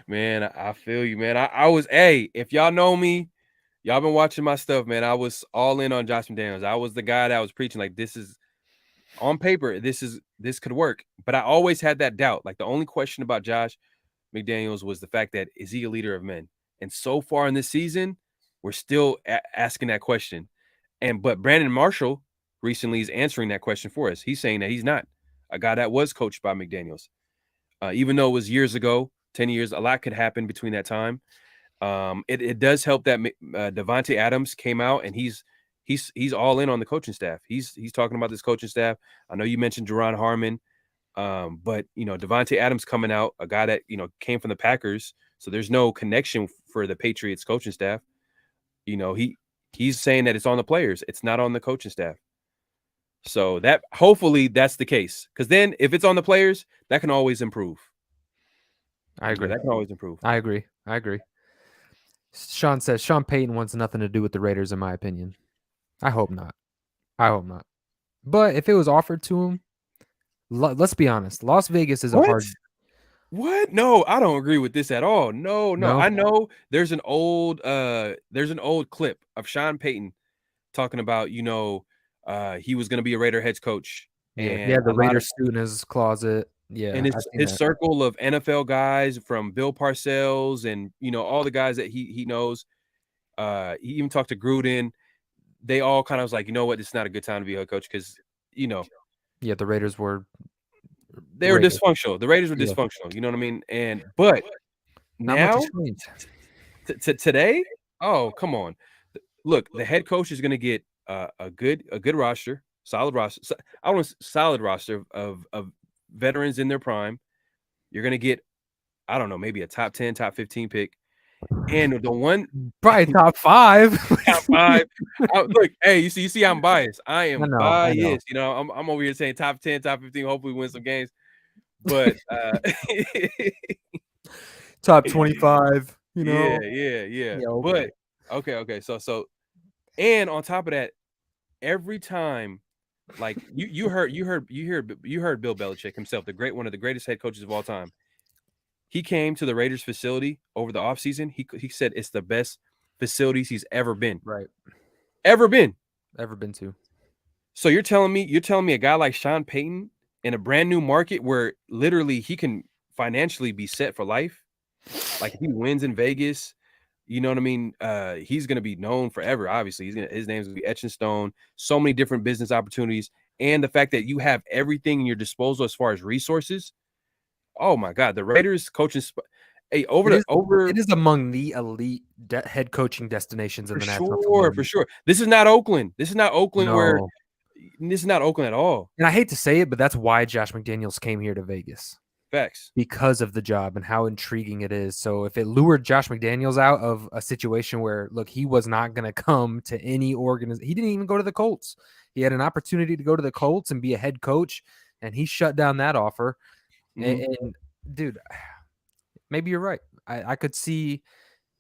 Man, I feel you, man. I was, hey, if y'all know me, y'all been watching my stuff, man. I was all in on Josh McDaniels. I was the guy that was preaching like this is on paper, this could work. But I always had that doubt. Like the only question about Josh McDaniels was the fact that is he a leader of men? And so far in this season, we're still asking that question. But Brandon Marshall recently is answering that question for us. He's saying that he's not a guy that was coached by McDaniels. Even though it was years ago, 10 years, a lot could happen between that time. It does help that Davante Adams came out and he's all in on the coaching staff. He's talking about this coaching staff. I know you mentioned Jerron Harmon, but Davante Adams coming out, a guy that came from the Packers, so there's no connection for the Patriots coaching staff. He's saying that it's on the players, it's not on the coaching staff. So that hopefully that's the case, because then if it's on the players, that can always improve. I agree. That can always improve. I agree. Sean says Sean Payton wants nothing to do with the Raiders, in my opinion. I hope not. But if it was offered to him, let's be honest. Las Vegas is a hard. What? No, I don't agree with this at all. No. No? I know there's an old clip of Sean Payton talking about, he was going to be a Raider head coach. Yeah, And the a lot Raiders suit in his closet. Yeah, and I've seen his that. circle of NFL guys from Bill Parcells and, all the guys that he knows. He even talked to Gruden. They all kind of was like, you know what, it's not a good time to be a head coach because, Yeah, the Raiders were they were Raiders. dysfunctional. The Raiders were Yeah. dysfunctional. You know what I mean? But Not much now has changed. today, oh come on! Look, the head coach is going to get a good roster, solid roster. I want a solid roster of veterans in their prime. You're going to get, I don't know, maybe a top 10, top 15 pick, and the one Probably top 5. top 5. Look, hey, you see, I'm biased. I am I know. biased. I'm over here saying top 10, top 15. Hopefully, win some games. But top 25. Yeah. Yeah, But okay. So, and on top of that, every time, like you heard Bill Belichick himself, one of the greatest head coaches of all time. He came to the Raiders facility over the offseason. He said it's the best facilities he's ever been. Right. Ever been to. So you're telling me a guy like Sean Payton in a brand new market where literally he can financially be set for life, like if he wins in Vegas, you know what I mean? He's gonna be known forever. Obviously, his name's gonna be etched in stone. So many different business opportunities, and the fact that you have everything in your disposal as far as resources. Oh my God, the Raiders coaching. Hey, it is among the elite head coaching destinations in the National Football League. For sure. This is not Oakland. This is not Oakland No. this is not Oakland at all. And I hate to say it, but that's why Josh McDaniels came here to Vegas. Facts. Because of the job and how intriguing it is. So if it lured Josh McDaniels out of a situation where, look, he was not going to come to any organization. He didn't even go to the Colts. He had an opportunity to go to the Colts and be a head coach, and he shut down that offer. Mm-hmm. And dude, maybe you're right. I could see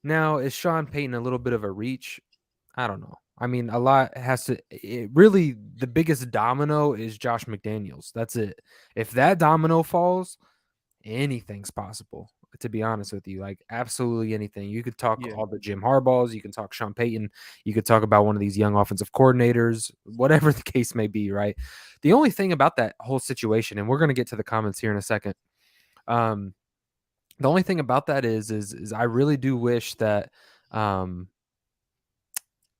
now, is Sean Payton a little bit of a reach? I don't know. I mean, a lot has to really, the biggest domino is Josh McDaniels. That's it. If that domino falls, anything's possible, to be honest with you. Like absolutely anything. You could talk all the Jim Harbaughs, you can talk Sean Payton, you could talk about one of these young offensive coordinators, whatever the case may be, right? The only thing about that whole situation, and we're going to get to the comments here in a second, the only thing about that is I really do wish that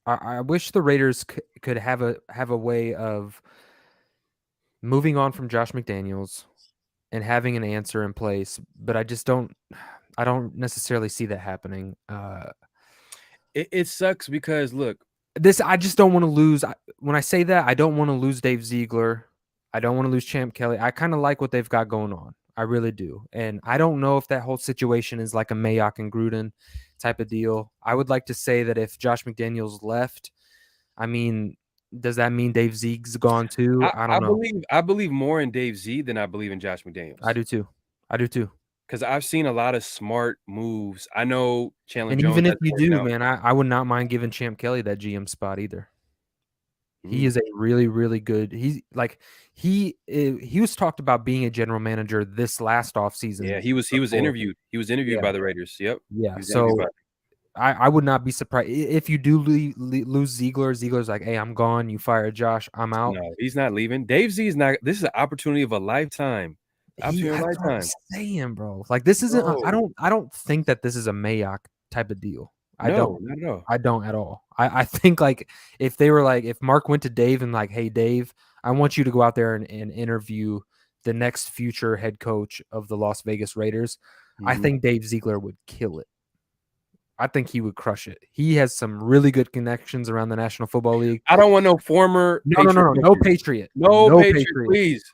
I wish the Raiders could have a way of moving on from Josh McDaniels and having an answer in place, but I don't necessarily see that happening. It sucks because look, I just don't want to lose. When I say that, I don't want to lose Dave Ziegler. I don't want to lose Champ Kelly. I kind of like what they've got going on. I really do. And I don't know if that whole situation is like a Mayock and Gruden type of deal. I would like to say that if Josh McDaniels left, I mean, does that mean Dave Zeig's gone too? I don't know. I believe more in Dave Z than I believe in Josh I McDaniels. do too. I do too. Because I've seen a lot of smart moves. I know Chandler And Jones even if hasn't you worked do, out. man, I would not mind giving Champ Kelly that GM spot either. He Mm. is a really, really good. He was talked about being a general manager this last offseason Yeah, he was before. interviewed. He was interviewed Yeah, by the Raiders. Yep, yeah. he was interviewed by. So I would not be surprised if you do lose Ziegler. Ziegler's like, hey, I'm gone. You fire Josh. I'm out. No, he's not leaving. Dave Z is not. This is an opportunity of a lifetime. Opportunity of a That's what I'm lifetime. saying, bro. Like this isn't. No, I don't think that this is a Mayock type of deal. I no, don't. not at all. I don't at all. I think like if they were like if Mark went to Dave and like, hey Dave, I want you to go out there and interview the next future head coach of the Las Vegas Raiders, I Mhm. think Dave Ziegler would kill it. I think he would crush it. He has some really good connections around the National Football League. I don't want no former Patriot No coaches. Patriot. No No Patriot, Patriot. please.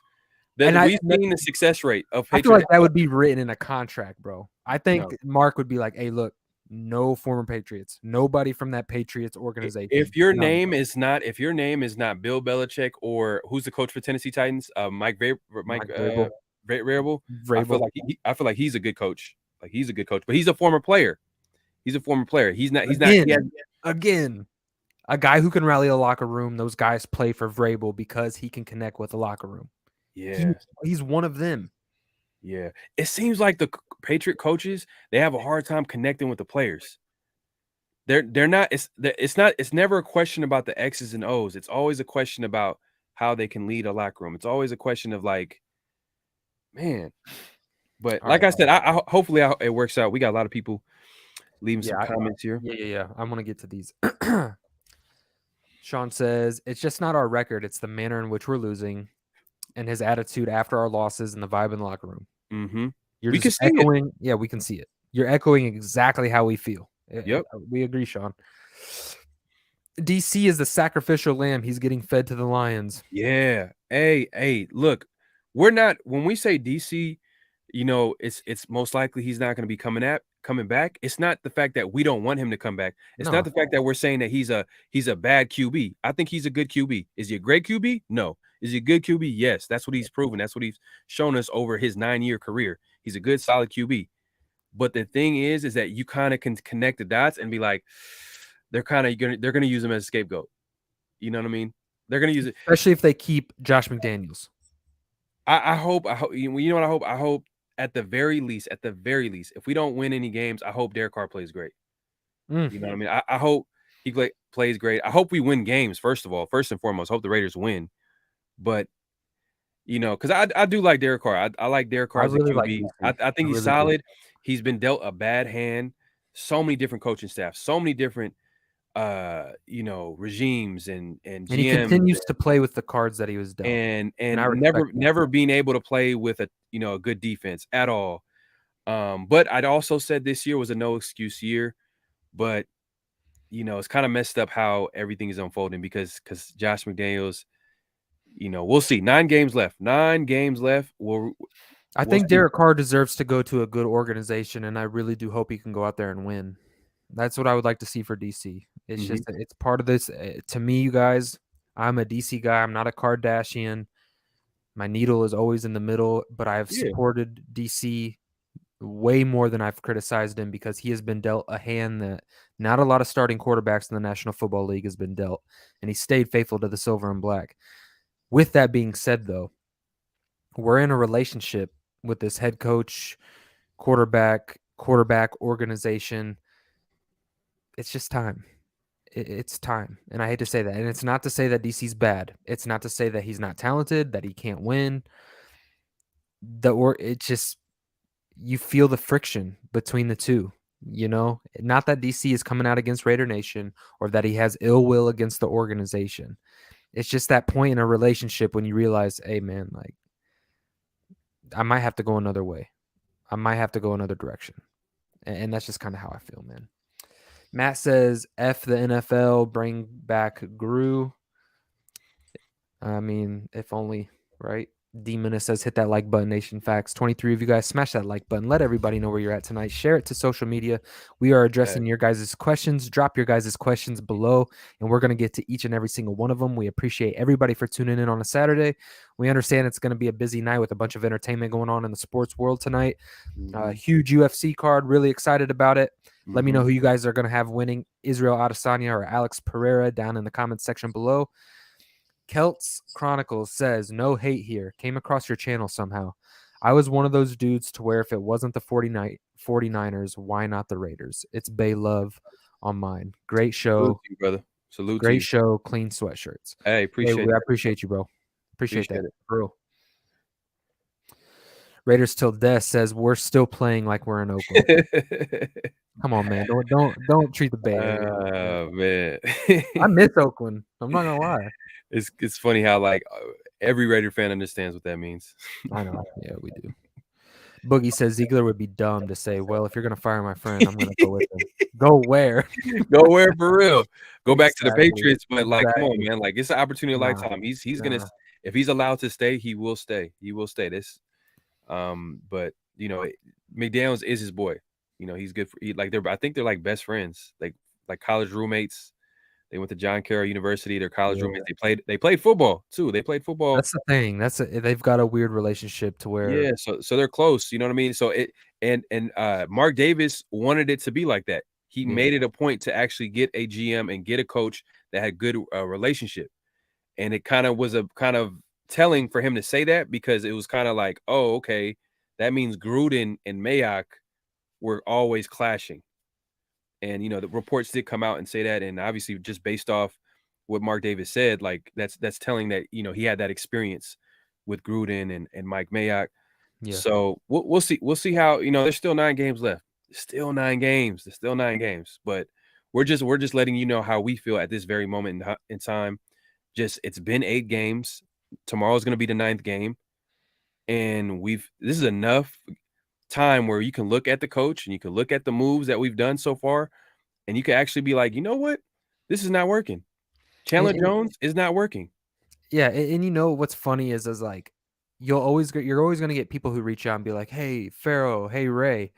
And That we've seen the success rate of I feel Patriot. like that would be written in a contract, bro. I No, think Mark would be like, "Hey, look, no former Patriots, nobody from that Patriots organization." None. if your name is not Bill Belichick or who's the coach for Tennessee Titans, Mike Mike Vrabel, Vrabel, Vrabel. I feel like he's a good coach. Like he's a good coach, but he's a former player. He's a former player. He's not. He has, Again, a guy who can rally a locker room. Those guys play for Vrabel because he can connect with the locker room. He yeah, he's one of them. yeah. It seems like the Patriot coaches they have a hard time connecting with the players. They're not. It's not. It's never a question about the X's and O's. It's always a question about how they can lead a locker room. It's always a question of like, man. But All like right. I said, hopefully it works out. We got a lot of people leaving Yeah, some comments here. yeah. I'm gonna get to these. Sean says it's just not our record; it's the manner in which we're losing, and his attitude after our losses and the vibe in the locker room. Mm-hmm. You're We can just see it. echoing. Yeah, we can see it. You're echoing exactly how we feel. Yep. We agree, Sean. DC is the sacrificial lamb. He's getting fed to the lions. Yeah. Hey, look, we're not when we say DC, it's most likely he's not going to be coming back. It's not the fact that we don't want him to come back. It's not No, the fact that we're saying that he's a bad QB. I think he's a good QB. Is he a great QB? No. Is he a good QB? Yes. That's what he's proven. That's what he's shown us over his 9-year career. He's a good, solid QB. But the thing is that you kind of can connect the dots and be like, they're gonna use him as a scapegoat. You know what I mean? They're gonna use it. especially if they keep Josh McDaniels. I hope. You know what I hope. I hope at the very least, if we don't win any games, I hope Derek Carr plays great. Mm. You know what I mean? I hope he plays great. I hope we win games. First of all, first and foremost, hope the Raiders win. But because I do like Derek Carr. I like Derek Carr I as a really like QB. DC. I I think he's really do. solid. He's been dealt a bad hand. So many different coaching staffs, so many different regimes and And he GMs continues to play with the cards that he was dealt. And I and respect that. never being able to play with a good defense at all. But I'd also said this year was a no excuse year, but it's kind of messed up how everything is unfolding because Josh McDaniels, we'll see. 9 games left. 9 games left. I We'll think see. Derek Carr deserves to go to a good organization, and I really do hope he can go out there and win. That's what I would like to see for DC. It's Mhm. just it's part of this. To me, you guys, I'm a DC guy. I'm not a Kardashian. My needle is always in the middle, but I have Yeah. supported DC way more than I've criticized him because he has been dealt a hand that not a lot of starting quarterbacks in the National Football League has been dealt, and he stayed faithful to the silver and black. With that being said, though, we're in a relationship with this head coach, quarterback organization. It's just time. It's time. And I hate to say that. And it's not to say that DC's bad. It's not to say that he's not talented, that he can't win. It's just you feel the friction between the two. Not that DC is coming out against Raider Nation or that he has ill will against the organization. It's just that point in a relationship when you realize, hey man, like I might have to go another way. I might have to go another direction. And that's just kind of how I feel, man. Matt says, F the NFL, bring back Gru. I mean, if only, right? Demon says, hit that like button, Nation Facts. 23 of you guys, smash that like button. Let everybody know where you're at tonight. Share it to social media. We are addressing your guys' questions. Drop your guys' questions below, and we're going to get to each and every single one of them. We appreciate everybody for tuning in on a Saturday. We understand it's going to be a busy night with a bunch of entertainment going on in the sports world tonight. Huge UFC card. Really excited about it. Let me know who you guys are going to have winning, Israel Adesanya or Alex Pereira, down in the comments section below. Celts Chronicles says, no hate here. Came across your channel somehow. I was one of those dudes to where if it wasn't the 49ers, why not the Raiders? It's Bay Love on mine. Great show. Salute to you, brother. Salute to Great you. show. Clean sweatshirts. Hey, appreciate it. I appreciate you, bro. Appreciate that. it. For real. Raiders Till Death says, we're still playing like we're in Oakland. Come on, man. Don't treat the Bay Area. Oh, man. I miss Oakland. I'm not gonna lie. It's funny how like every Raider fan understands what that means. I know. Yeah, we do. Boogie says Ziegler would be dumb to say, well, if you're gonna fire my friend, I'm gonna go with him. Go where? Go where for real? Go back to the Exactly. Patriots, but like, come on, man. Like, it's an opportunity of a lifetime. He's gonna, if he's allowed to stay, he will stay. He will stay. But you know, McDaniels is his boy. You know, he's good for I think they're like best friends, like college roommates. They went to John Carroll University. They're college roommates. They played football too. They played football. That's the thing. They've got a weird relationship to where so they're close. You know what I mean? So Mark Davis wanted it to be like that. He made it a point to actually get a GM and get a coach that had good relationship, and it kind of was a kind of telling for him to say that because it was kind of like, oh, okay, that means Gruden and Mayock were always clashing. And, you know, the reports did come out and say that. And obviously, just based off what Mark Davis said, like that's telling that, you know, he had that experience with Gruden and Mike Mayock. Yeah. So we'll see. We'll see how, you know, there's still 9 games left. There's still 9 games. But we're just letting you know how we feel at this very moment in time. Just it's been 8 games. Tomorrow's going to be the 9th game. And this is enough time where you can look at the coach and you can look at the moves that we've done so far, and you can actually be like, you know what, this is not working. Chandler Jones is not working. Yeah, and you know what's funny is like you're always going to get people who reach out and be like, hey Pharaoh, hey Ray,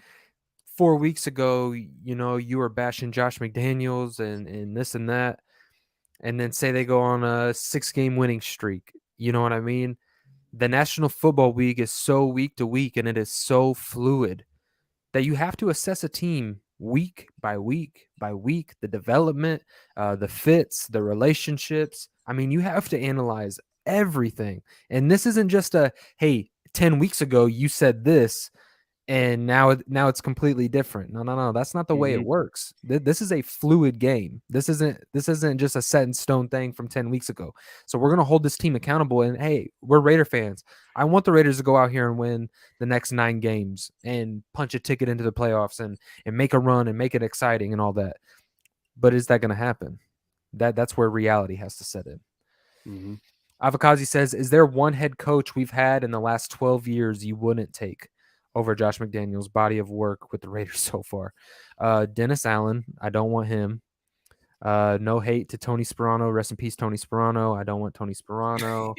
4 weeks ago, you know, you were bashing Josh McDaniels and this and that, and then say they go on a 6-game winning streak. You know what I mean? The National Football League is so week to week and it is so fluid that you have to assess a team week by week by week, the development, the fits, the relationships. I mean, you have to analyze everything. And this isn't just a, hey, 10 weeks ago you said this and now it's completely different. No, that's not the way it works. This is a fluid game. This isn't just a set in stone thing from 10 weeks ago. So we're going to hold this team accountable, and hey, we're Raider fans. I want the Raiders to go out here and win the next 9 games and punch a ticket into the playoffs and make a run and make it exciting and all that. But is that going to happen? That's where reality has to set in. Avakazi says, is there one head coach we've had in the last 12 years you wouldn't take over Josh McDaniels' body of work with the Raiders so far? Dennis Allen, I don't want him. No hate to Tony Sperano. Rest in peace, Tony Sperano. I don't want Tony Sperano.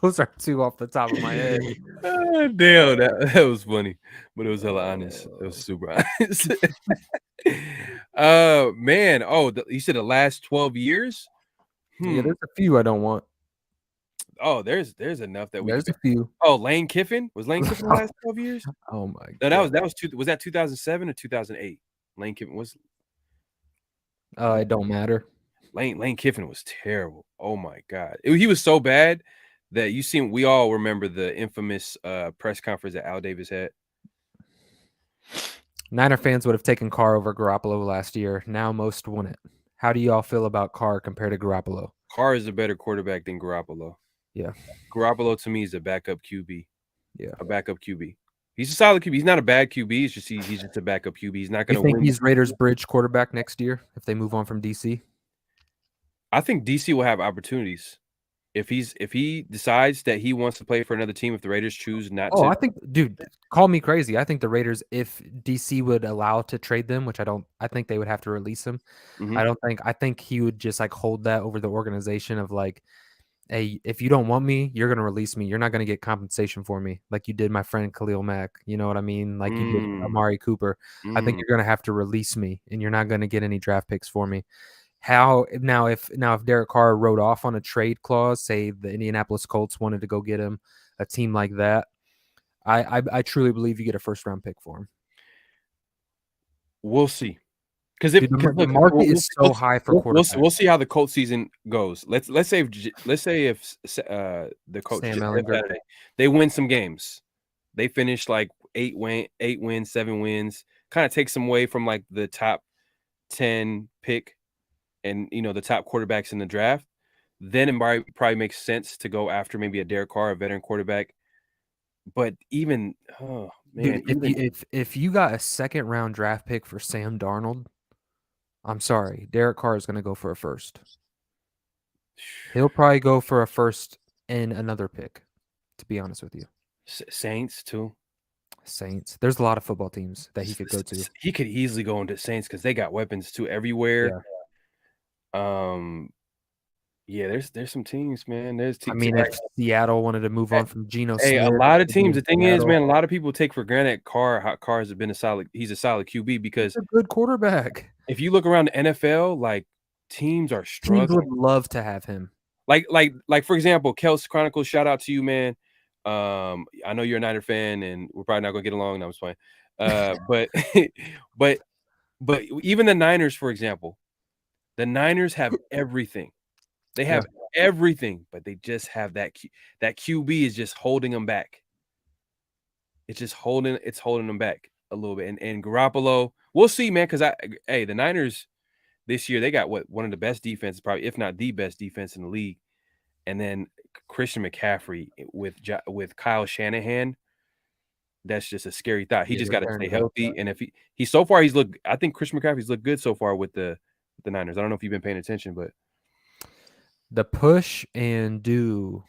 Those are 2 off the top of my head. Damn, that was funny, but it was hella honest. It was super honest. Man. Oh, you said the last 12 years? Yeah, there's a few I don't want. Oh, there's enough that there's a few. Oh, Lane Kiffin? Was Lane Kiffin the last 12 years? Oh my God. No, was that 2007 or 2008? Lane Kiffin was it don't matter. Lane Kiffin was terrible. Oh my God. He was so bad that we all remember the infamous press conference that Al Davis had. Niner fans would have taken Carr over Garoppolo last year. Now most wouldn't. How do y'all feel about Carr compared to Garoppolo? Carr is a better quarterback than Garoppolo. Yeah. Garoppolo to me is a backup QB. Yeah. A backup QB. He's a solid QB. He's not a bad QB. It's just he's just a backup QB. He's not going to win. You think he's Raiders bridge quarterback next year if they move on from DC? I think DC will have opportunities. if he decides that he wants to play for another team, if the Raiders choose not Oh, to, I think, dude, call me crazy. I think the Raiders, if DC would allow to trade them, which I don't, I think they would have to release him. mhm, I think he would just like hold that over the organization of like, hey, if you don't want me, you're gonna release me. You're not gonna get compensation for me, like you did my friend Khalil Mack. You know what I mean? Like you did mm, Amari Cooper. I think mm. you're gonna have to release me, and you're not gonna get any draft picks for me. How if Derek Carr wrote off on a trade clause, say the Indianapolis Colts wanted to go get him, a team like that, I truly believe you get a first round pick for him. We'll see. Dude, Because the look, market is so high for quarterbacks. we'll see how the Colts season goes. Let's say let's say if the Colts Sam just this Ellinger. Saturday they win some games, they finish like 8 wins, 7 wins, kind of takes them away from like the top 10 pick and the top quarterbacks in the draft. Then it might probably makes sense to go after maybe a Derek Carr, a veteran quarterback. But even oh man, Dude, even if you got a second round draft pick for Sam Darnold, I'm sorry, Derek Carr is going to go for a first. He'll probably go for a first and another pick, to be honest with you. Saints too. Saints. There's a lot of football teams that he could go to. He could easily go into Saints because they got weapons too everywhere. Yeah. Um, yeah, there's some teams, man. There's I mean, if Seattle wanted to move on from Geno hey, a Smith, lot of to be teams. in The thing is, Seattle, man, a lot of people take for granted how Carr has been he's a solid QB he's because a good quarterback. if you look around the NFL, like teams are Teams struggling. would love to have him. Like for example, Kels Chronicles, shout out to you, man. I know you're a Niner fan, and we're probably not gonna get along. No, I'm just playing. But but but even the Niners, for example, the Niners have everything. They Yeah. have everything, but they just have that QB is just holding them back. It's holding them back a little bit. And Garoppolo, we'll see, man. Because the Niners this year they got one of the best defenses, probably if not the best defense in the league. And then Christian McCaffrey with Kyle Shanahan, that's just a scary thought. He Yeah, just they're got to tearing stay it up. healthy. And if he so far he's looked, I think Christian McCaffrey's looked good so far with the Niners. I don't know if you've been paying attention, but The push and do.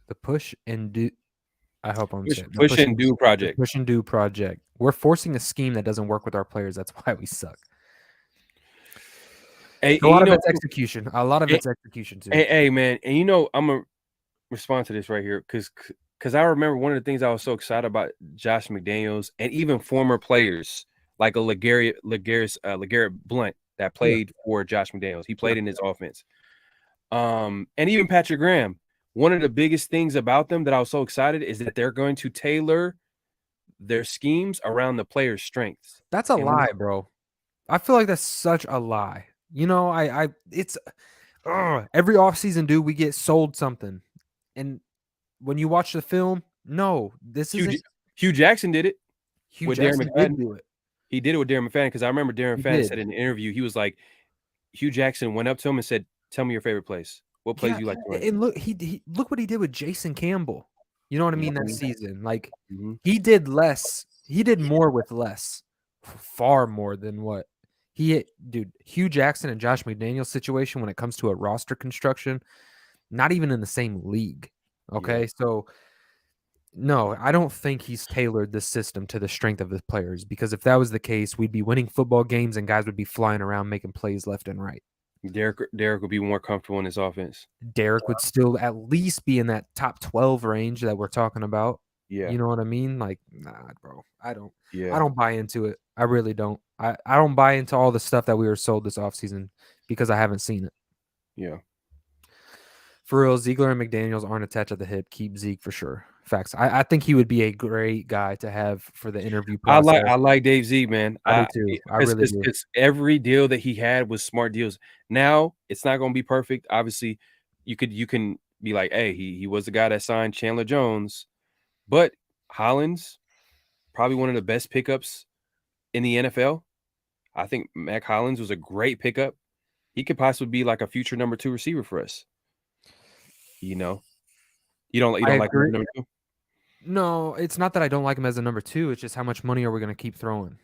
The push and do. I hope I'm saying push and do the project. push and do project. We're forcing a scheme that doesn't work with our players. That's why we suck. Hey, A lot of it's execution. A lot of it's execution too. hey, man, and I'm gonna respond to this right here because I remember one of the things I was so excited about Josh McDaniels and even former players like a LeGarrette Blunt that Yeah. played for Josh McDaniels. He Yeah. played in his offense. And even Patrick Graham. One of the biggest things about them that I was so excited is that they're going to tailor their schemes around the player's strengths. That's a And lie, bro. I feel like that's such a lie. You know, it's every offseason, dude, we get sold something. And when you watch the film, no, this isn't. Hugh Jackson did it Hugh with Darren Jackson did McFadden. do it. He did it with Darren McFadden because I remember Darren He McFadden did. said in an interview, he was like, Hugh Jackson went up to him and said, "Tell me your favorite place. What plays Yeah, you like to run?" and look, look what he did with Jason Campbell. You know what I mean? That Mhm, season, like mhm. he did less. He did more with less, far more than what dude. Hugh Jackson and Josh McDaniels situation when it comes to a roster construction, not even in the same league. Yeah, Okay, so no, I don't think he's tailored this system to the strength of his players because if that was the case, we'd be winning football games and guys would be flying around making plays left and right. Derek would be more comfortable in his offense. Derek would still at least be in that top 12 range that we're talking about. Yeah, You know what I mean? Like, nah, bro. I yeah, don't buy into it. I really don't. I don't buy into all the stuff that we were sold this offseason because I haven't seen it. yeah. For real, Ziegler and McDaniels aren't attached at the hip. Keep Zeke for sure. Facts. I think he would be a great guy to have for the interview process. I like Dave Z, man. I do too. I really do. Because every deal that he had was smart deals. Now it's not going to be perfect. Obviously, you can be like, hey, he was the guy that signed Chandler Jones, but Hollins probably one of the best pickups in the NFL. I think Mac Hollins was a great pickup. He could possibly be like a future number 2 receiver for us. You know, you don't I like him as agree. number 2? No, it's not that I don't like him as a number 2. It's just how much money are we going to keep throwing?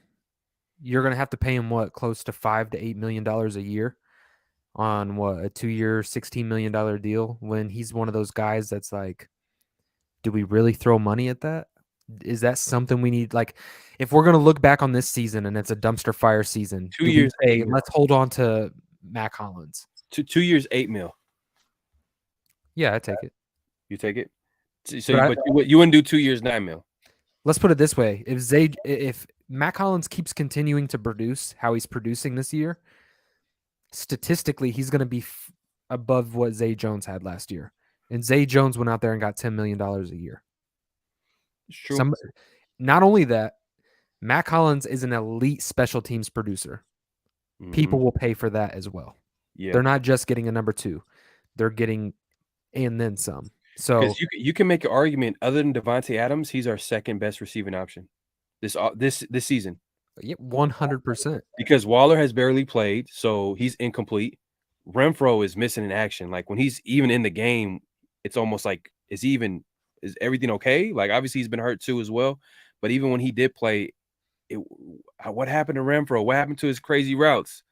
You're going to have to pay him what, close to $5 to $8 million a year. on what, a 2-year, $16 million deal when he's one of those guys that's like, do we really throw money at that? Is that something we need? Like, if we're going to look back on this season and it's a dumpster fire season, Two do we years, say, 8 mil. let's hold on to Mac Hollins? 2 years, 8 mil. Yeah, I take it. You take it. So, But but you wouldn't do 2 years, 9 mil. let's put it this way: if Mac Hollins keeps continuing to produce how he's producing this year, statistically, he's going to be above what Zay Jones had last year. And Zay Jones went out there and got $10 million a year. It's true. Not only that, Mac Hollins is an elite special teams producer. People will pay for that as well. Yeah, They're not just getting a number 2. They're getting and then some. So because you can make an argument. Other than Devontae Adams, he's our second best receiving option this season. yeah, 100%. Because Waller has barely played, so he's incomplete. Renfro is missing in action. Like when he's even in the game, it's almost like is everything okay? Like obviously he's been hurt too as well. But even when he did play, what happened to Renfro? What happened to his crazy routes?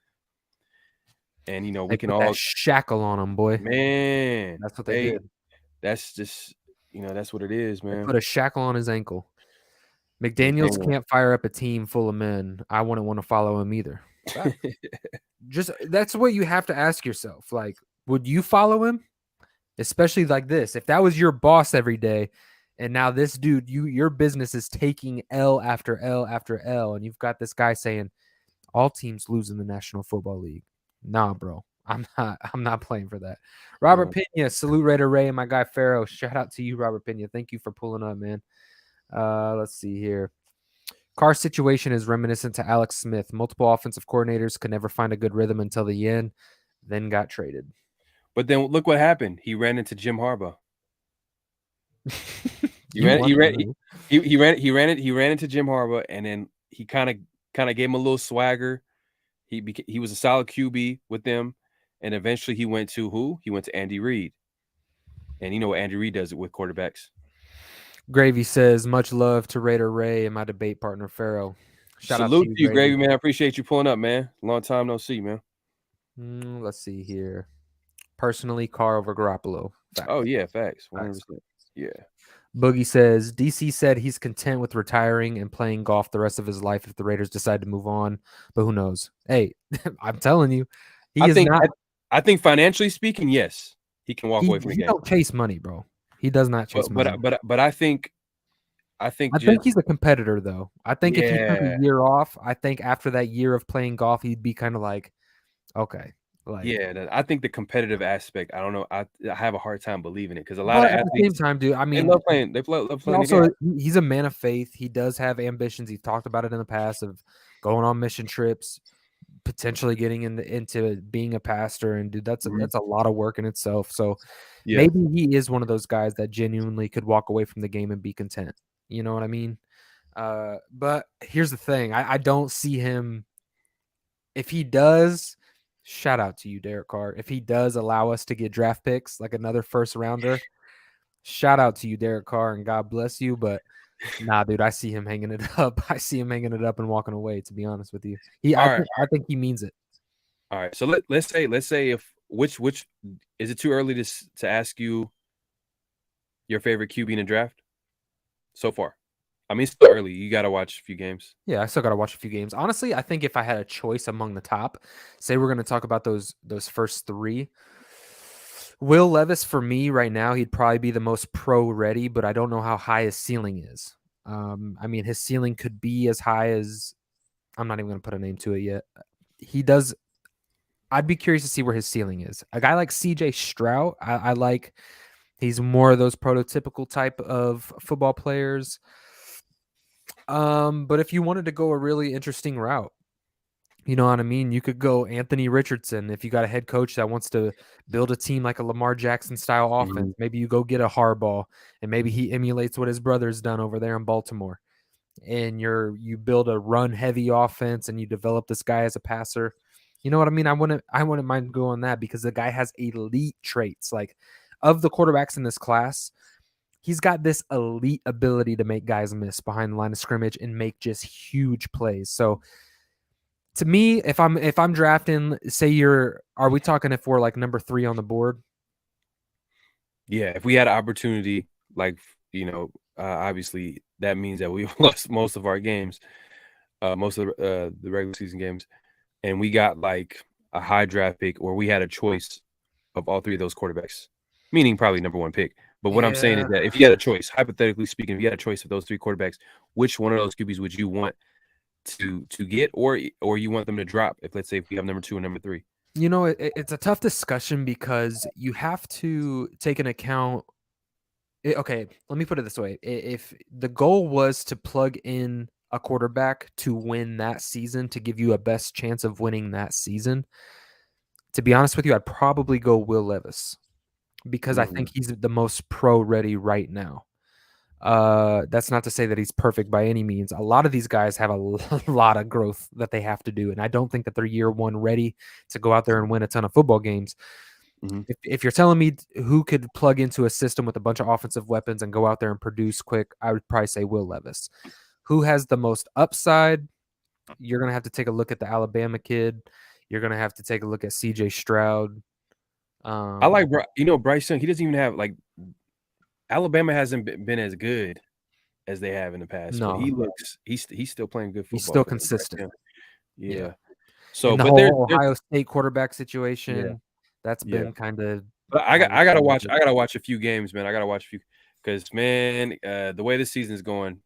And we They can put all that shackle on him, boy. man. That's what they did. That's just that's what it is, They man. put a shackle on his ankle. McDaniels can't fire up a team full of men. I wouldn't want to follow him either. Just that's what you have to ask yourself. Like, would you follow him? Especially like this. If that was your boss every day, and now this dude, your business is taking L after L after L, and you've got this guy saying all teams lose in the National Football League. Nah, bro. I'm not playing for that. Robert Pena, salute Raider Ray and my guy Pharaoh. Shout out to you, Robert Pena. Thank you for pulling up, man. Let's see here. Carr's situation is reminiscent to Alex Smith. Multiple offensive coordinators could never find a good rhythm until the end, then got traded. But then look what happened. He ran into Jim Harbaugh. He ran into Jim Harbaugh, and then he kind of gave him a little swagger. He was a solid QB with them, and eventually he went to who? He went to Andy Reid. And you know what Andy Reid does it with quarterbacks. Gravy says, much love to Raider Ray and my debate partner, Pharaoh. Salute to you, Gravy, man. I appreciate you pulling up, man. Long time no see, man. Let's see here. Personally, Carr over Garoppolo. Facts. Oh, yeah, facts. 100%. Yeah. Boogie says, DC said he's content with retiring and playing golf the rest of his life if the Raiders decide to move on. But who knows? Hey, I'm telling you, I think financially speaking, yes. He can walk away from the game. He don't chase money, bro. He does not chase money. But I think he's a competitor, though. I think if he took a year off, I think after that year of playing golf, he'd be kind of like, okay. I think the competitive aspect, I don't know. I have a hard time believing it because a lot of athletes, at the same time, dude, I mean, they love playing. They love playing. Also, he's a man of faith. He does have ambitions. He's talked about it in the past of going on mission trips, potentially getting into being a pastor. And dude, that's a lot of work in itself. So maybe he is one of those guys that genuinely could walk away from the game and be content. You know what I mean? But here's the thing: I don't see him. If he does, shout out to you, Derek Carr. If he does allow us to get draft picks, like another first rounder, shout out to you, Derek Carr, and God bless you. But nah, dude, I see him hanging it up. I see him hanging it up and walking away, to be honest with you. I think he means it. All right. So let's say if which is it too early to ask you your favorite QB in the draft so far? I mean, it's still early. You got to watch a few games. Yeah, I still got to watch a few games. Honestly, I think if I had a choice among the top, say we're going to talk about those first 3, Will Levis for me right now, he'd probably be the most pro ready, but I don't know how high his ceiling is. I mean, his ceiling could be as high as, I'm not even going to put a name to it yet. I'd be curious to see where his ceiling is. A guy like CJ Stroud, I like. He's more of those prototypical type of football players. But if you wanted to go a really interesting route, you know what I mean? You could go Anthony Richardson if you got a head coach that wants to build a team like a Lamar Jackson style offense. Maybe you go get a Harbaugh, and maybe he emulates what his brother's done over there in Baltimore. And you build a run heavy offense, and you develop this guy as a passer. You know what I mean? I wouldn't mind going that because the guy has elite traits. Like of the quarterbacks in this class, he's got this elite ability to make guys miss behind the line of scrimmage and make just huge plays. So To me, if I'm drafting, are we talking if we're like number 3 on the board? Yeah, if we had an opportunity, like, obviously that means that we lost most of our games, most of the regular season games, and we got like a high draft pick, or we had a choice of all three of those quarterbacks, meaning probably number one pick. But what I'm saying is Yeah. that if you had a choice, hypothetically speaking, if you had a choice of those three quarterbacks, which one of those QBs would you want to get, or you want them to drop? If, let's say, if we have number two and number three. It's a tough discussion because you have to take an account. Okay, let me put it this way. If the goal was to plug in a quarterback to win that season, to give you a best chance of winning that season, to be honest with you, I'd probably go Will Levis because I Mhm, think he's the most pro ready right now. That's not to say that he's perfect by any means. A lot of these guys have a lot of growth that they have to do, and I don't think that they're year one ready to go out there and win a ton of football games. mhm. If you're telling me who could plug into a system with a bunch of offensive weapons and go out there and produce quick, I would probably say Will Levis. Who has the most upside? You're gonna have to take a look at the Alabama kid. You're gonna have to take a look at C.J. Stroud. I like, Um, Bryce Young. He doesn't even have like Alabama hasn't been as good as they have in the past, but no, he's still playing good he's football still for them. Bryce consistent. Young. Yeah. Yeah. So, And the but there's whole there's Ohio State quarterback yeah, situation, that's yeah. been kind of But I gotta aggravating a watch bit. I gotta watch a few games, man. I gotta watch a few because, man, the way this season's going,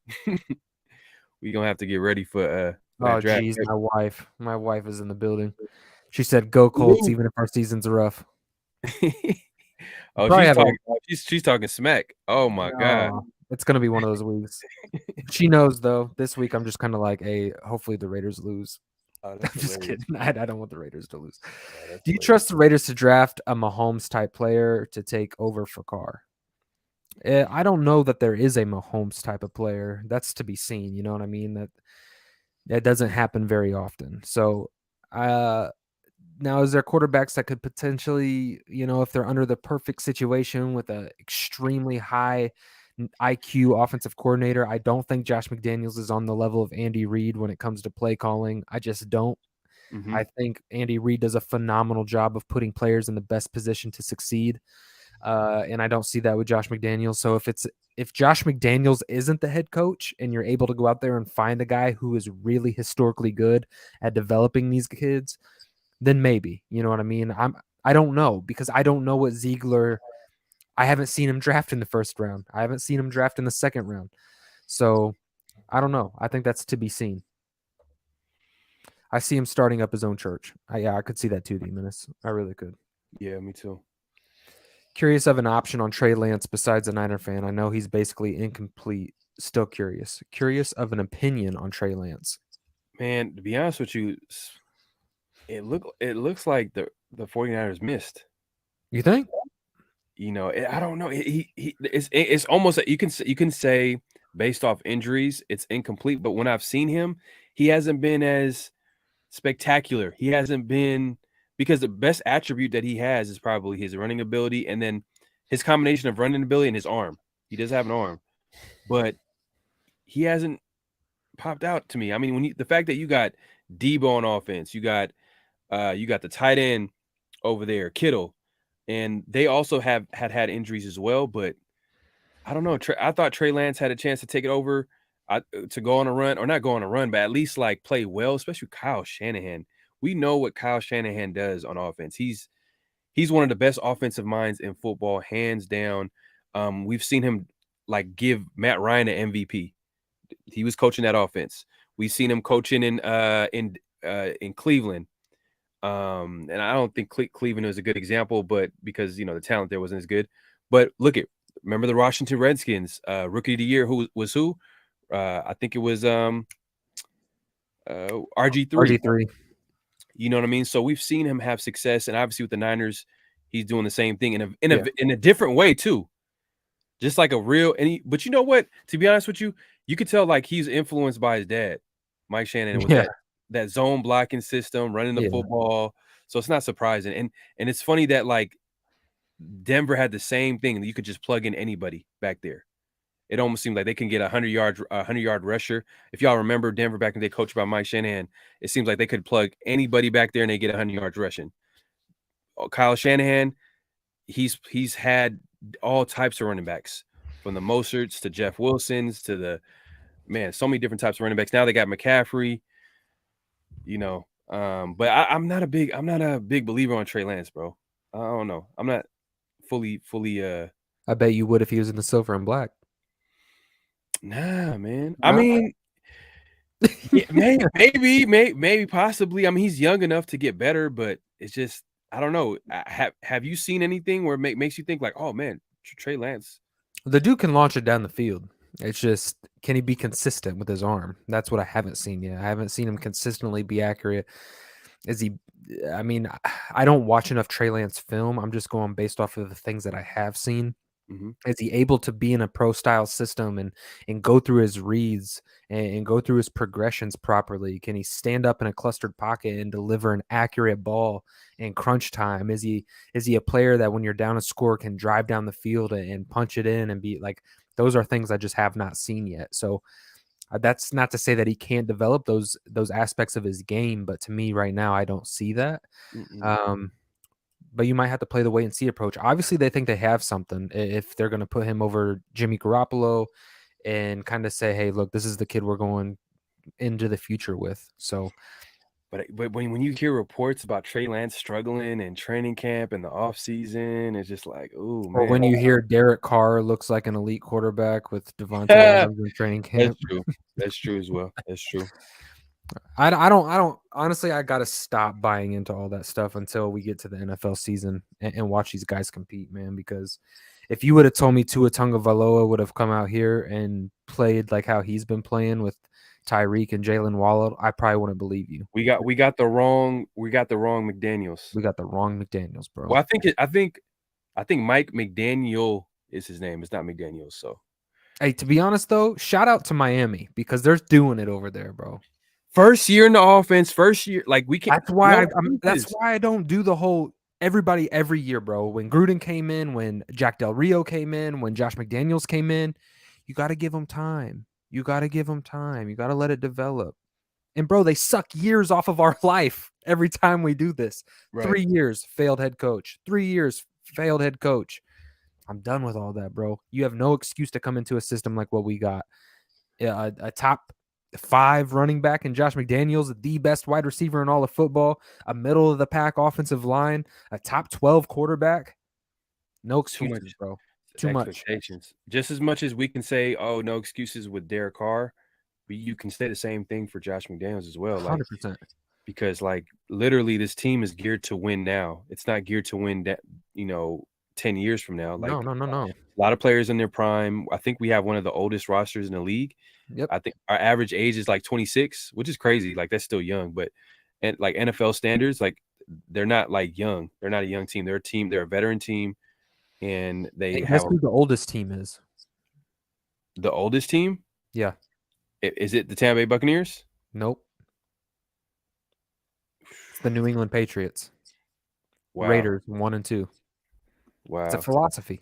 we gonna have to get ready for that Oh, draft. geez, my wife is in the building. She said, "Go Colts," Woo! even if our season's rough. Oh, Probably have a she's talking smack. Oh my god. oh, it's gonna be one of those weeks. She knows though. This week, I'm just kind of like, "Hey, hopefully the Raiders lose." Oh, I'm that's just hilarious. kidding. I don't want the Raiders to lose. Oh, that's Do you hilarious. trust the Raiders to draft a Mahomes type player to take over for Carr? I don't know that there is a Mahomes type of player. That's to be seen. You know what I mean? That doesn't happen very often. So, uh, now is there quarterbacks that could potentially, if they're under the perfect situation with a extremely high IQ offensive coordinator? I don't think Josh McDaniels is on the level of Andy Reid when it comes to play calling. I just don't. Mhm, I think Andy Reid does a phenomenal job of putting players in the best position to succeed. And I don't see that with Josh McDaniels. So if Josh McDaniels isn't the head coach and you're able to go out there and find a guy who is really historically good at developing these kids, then maybe. You know what I mean? I don't know because I don't know what Ziegler. I haven't seen him draft in the first round. I haven't seen him draft in the second round. So I don't know. I think that's to be seen. I see him starting up his own church. Yeah, I could see that too, D-Menace. I really could. yeah, me too. Curious of an option on Trey Lance besides a Niner fan. I know he's basically incomplete. Still curious. Curious of an opinion on Trey Lance. Man, to be honest with you, it looks like the 49ers missed. You think? I don't know. It's almost you can say based off injuries, it's incomplete. But when I've seen him, he hasn't been as spectacular. He hasn't been, because the best attribute that he has is probably his running ability, and then his combination of running ability and his arm. He does have an arm, but he hasn't popped out to me. I mean, the fact that you got Debo on offense, you got the tight end over there, Kittle, and they also had injuries as well. But I don't know. I thought Trey Lance had a chance to take it over, to go on a run, or not go on a run, but at least like play well, especially Kyle Shanahan. We know what Kyle Shanahan does on offense. He's one of the best offensive minds in football, hands down. We've seen him like give Matt Ryan an MVP. He was coaching that offense. We've seen him coaching in Cleveland. And I don't think Cleveland was a good example, but because the talent there wasn't as good. But remember the Washington Redskins rookie of the year, who was who? I think it was RG3. RG3. You know what I mean? So we've seen him have success, and obviously with the Niners, he's doing the same thing Yeah. in a different way too. Just like a real but you know what? To be honest with you, you could tell like he's influenced by his dad, Mike Shannon, with Yeah. that zone blocking system, running the Yeah. football. So it's not surprising. And it's funny that like Denver had the same thing. You could just plug in anybody back there. It almost seems like they can get a 100 yard rusher. If y'all remember Denver back in the day, coached by Mike Shanahan, it seems like they could plug anybody back there and they get 100 yards rushing. Kyle Shanahan, he's had all types of running backs, from the Mosterts to Jeff Wilsons to the so many different types of running backs. Now they got McCaffrey, but I'm not a big believer on Trey Lance, bro. I don't know. I'm not fully. I bet you would if he was in the silver and black. Nah, man. I No? mean, yeah, maybe, possibly. I mean, he's young enough to get better, but it's just I don't know. Have you seen anything where it makes you think like, oh man, Trey Lance? The dude can launch it down the field. It's just, can he be consistent with his arm? That's what I haven't seen yet. I haven't seen him consistently be accurate. Is he? I mean, I don't watch enough Trey Lance film. I'm just going based off of the things that I have seen. Mm-hmm. Is he able to be in a pro style system and go through his reads and go through his progressions properly? Can he stand up in a clustered pocket and deliver an accurate ball in crunch time? Is he a player that when you're down a score can drive down the field and punch it in and be like, those are things I just have not seen yet. So that's not to say that he can't develop those aspects of his game, but to me right now I don't see that. But you might have to play the wait and see approach. Obviously, they think they have something if they're going to put him over Jimmy Garoppolo and kind of say, hey, look, this is the kid we're going into the future with. So, but when you hear reports about Trey Lance struggling in training camp and the offseason, it's just like, oh man. Or when you hear Derek Carr looks like an elite quarterback with Devontae Adams in training camp. That's true. That's true as well. That's true. I don't honestly, I got to stop buying into all that stuff until we get to the NFL season and watch these guys compete, man, because if you would have told me Tua Tagovailoa would have come out here and played like how he's been playing with Tyreek and Jalen Waddle, I probably wouldn't believe you. We got the wrong McDaniels. We got the wrong McDaniels, bro. Well, I think Mike McDaniel is his name. It's not McDaniels. So, hey, to be honest though, shout out to Miami because they're doing it over there, bro. First year in the offense, first year, like we can't. That's why I don't do the whole everybody every year, bro. When Gruden came in, when Jack Del Rio came in, when Josh McDaniels came in, you got to give them time. You got to give them time. You got to let it develop. And bro, they suck years off of our life every time we do this. Right. 3 years, failed head coach. 3 years, failed head coach. I'm done with all that, bro. You have no excuse to come into a system like what we got. A top 5 running back and Josh McDaniels, the best wide receiver in all of football, a middle of the pack offensive line, a top 12 quarterback. No excuses, bro. Too much. Just as much as we can say, oh, no excuses with Derek Carr, you can say the same thing for Josh McDaniels as well. 100%. Because like literally this team is geared to win now. It's not geared to win that, 10 years from now. Like no. A lot of players in their prime. I think we have one of the oldest rosters in the league. Yep. I think our average age is like 26, which is crazy. Like that's still young, but and like NFL standards, like they're not like young. They're not a young team. They're a team. They're a veteran team, and they have. Guess who the oldest team is? The oldest team? Yeah. Is it the Tampa Bay Buccaneers? Nope. It's the New England Patriots. Wow. Raiders 1 and 2. Wow. It's a philosophy.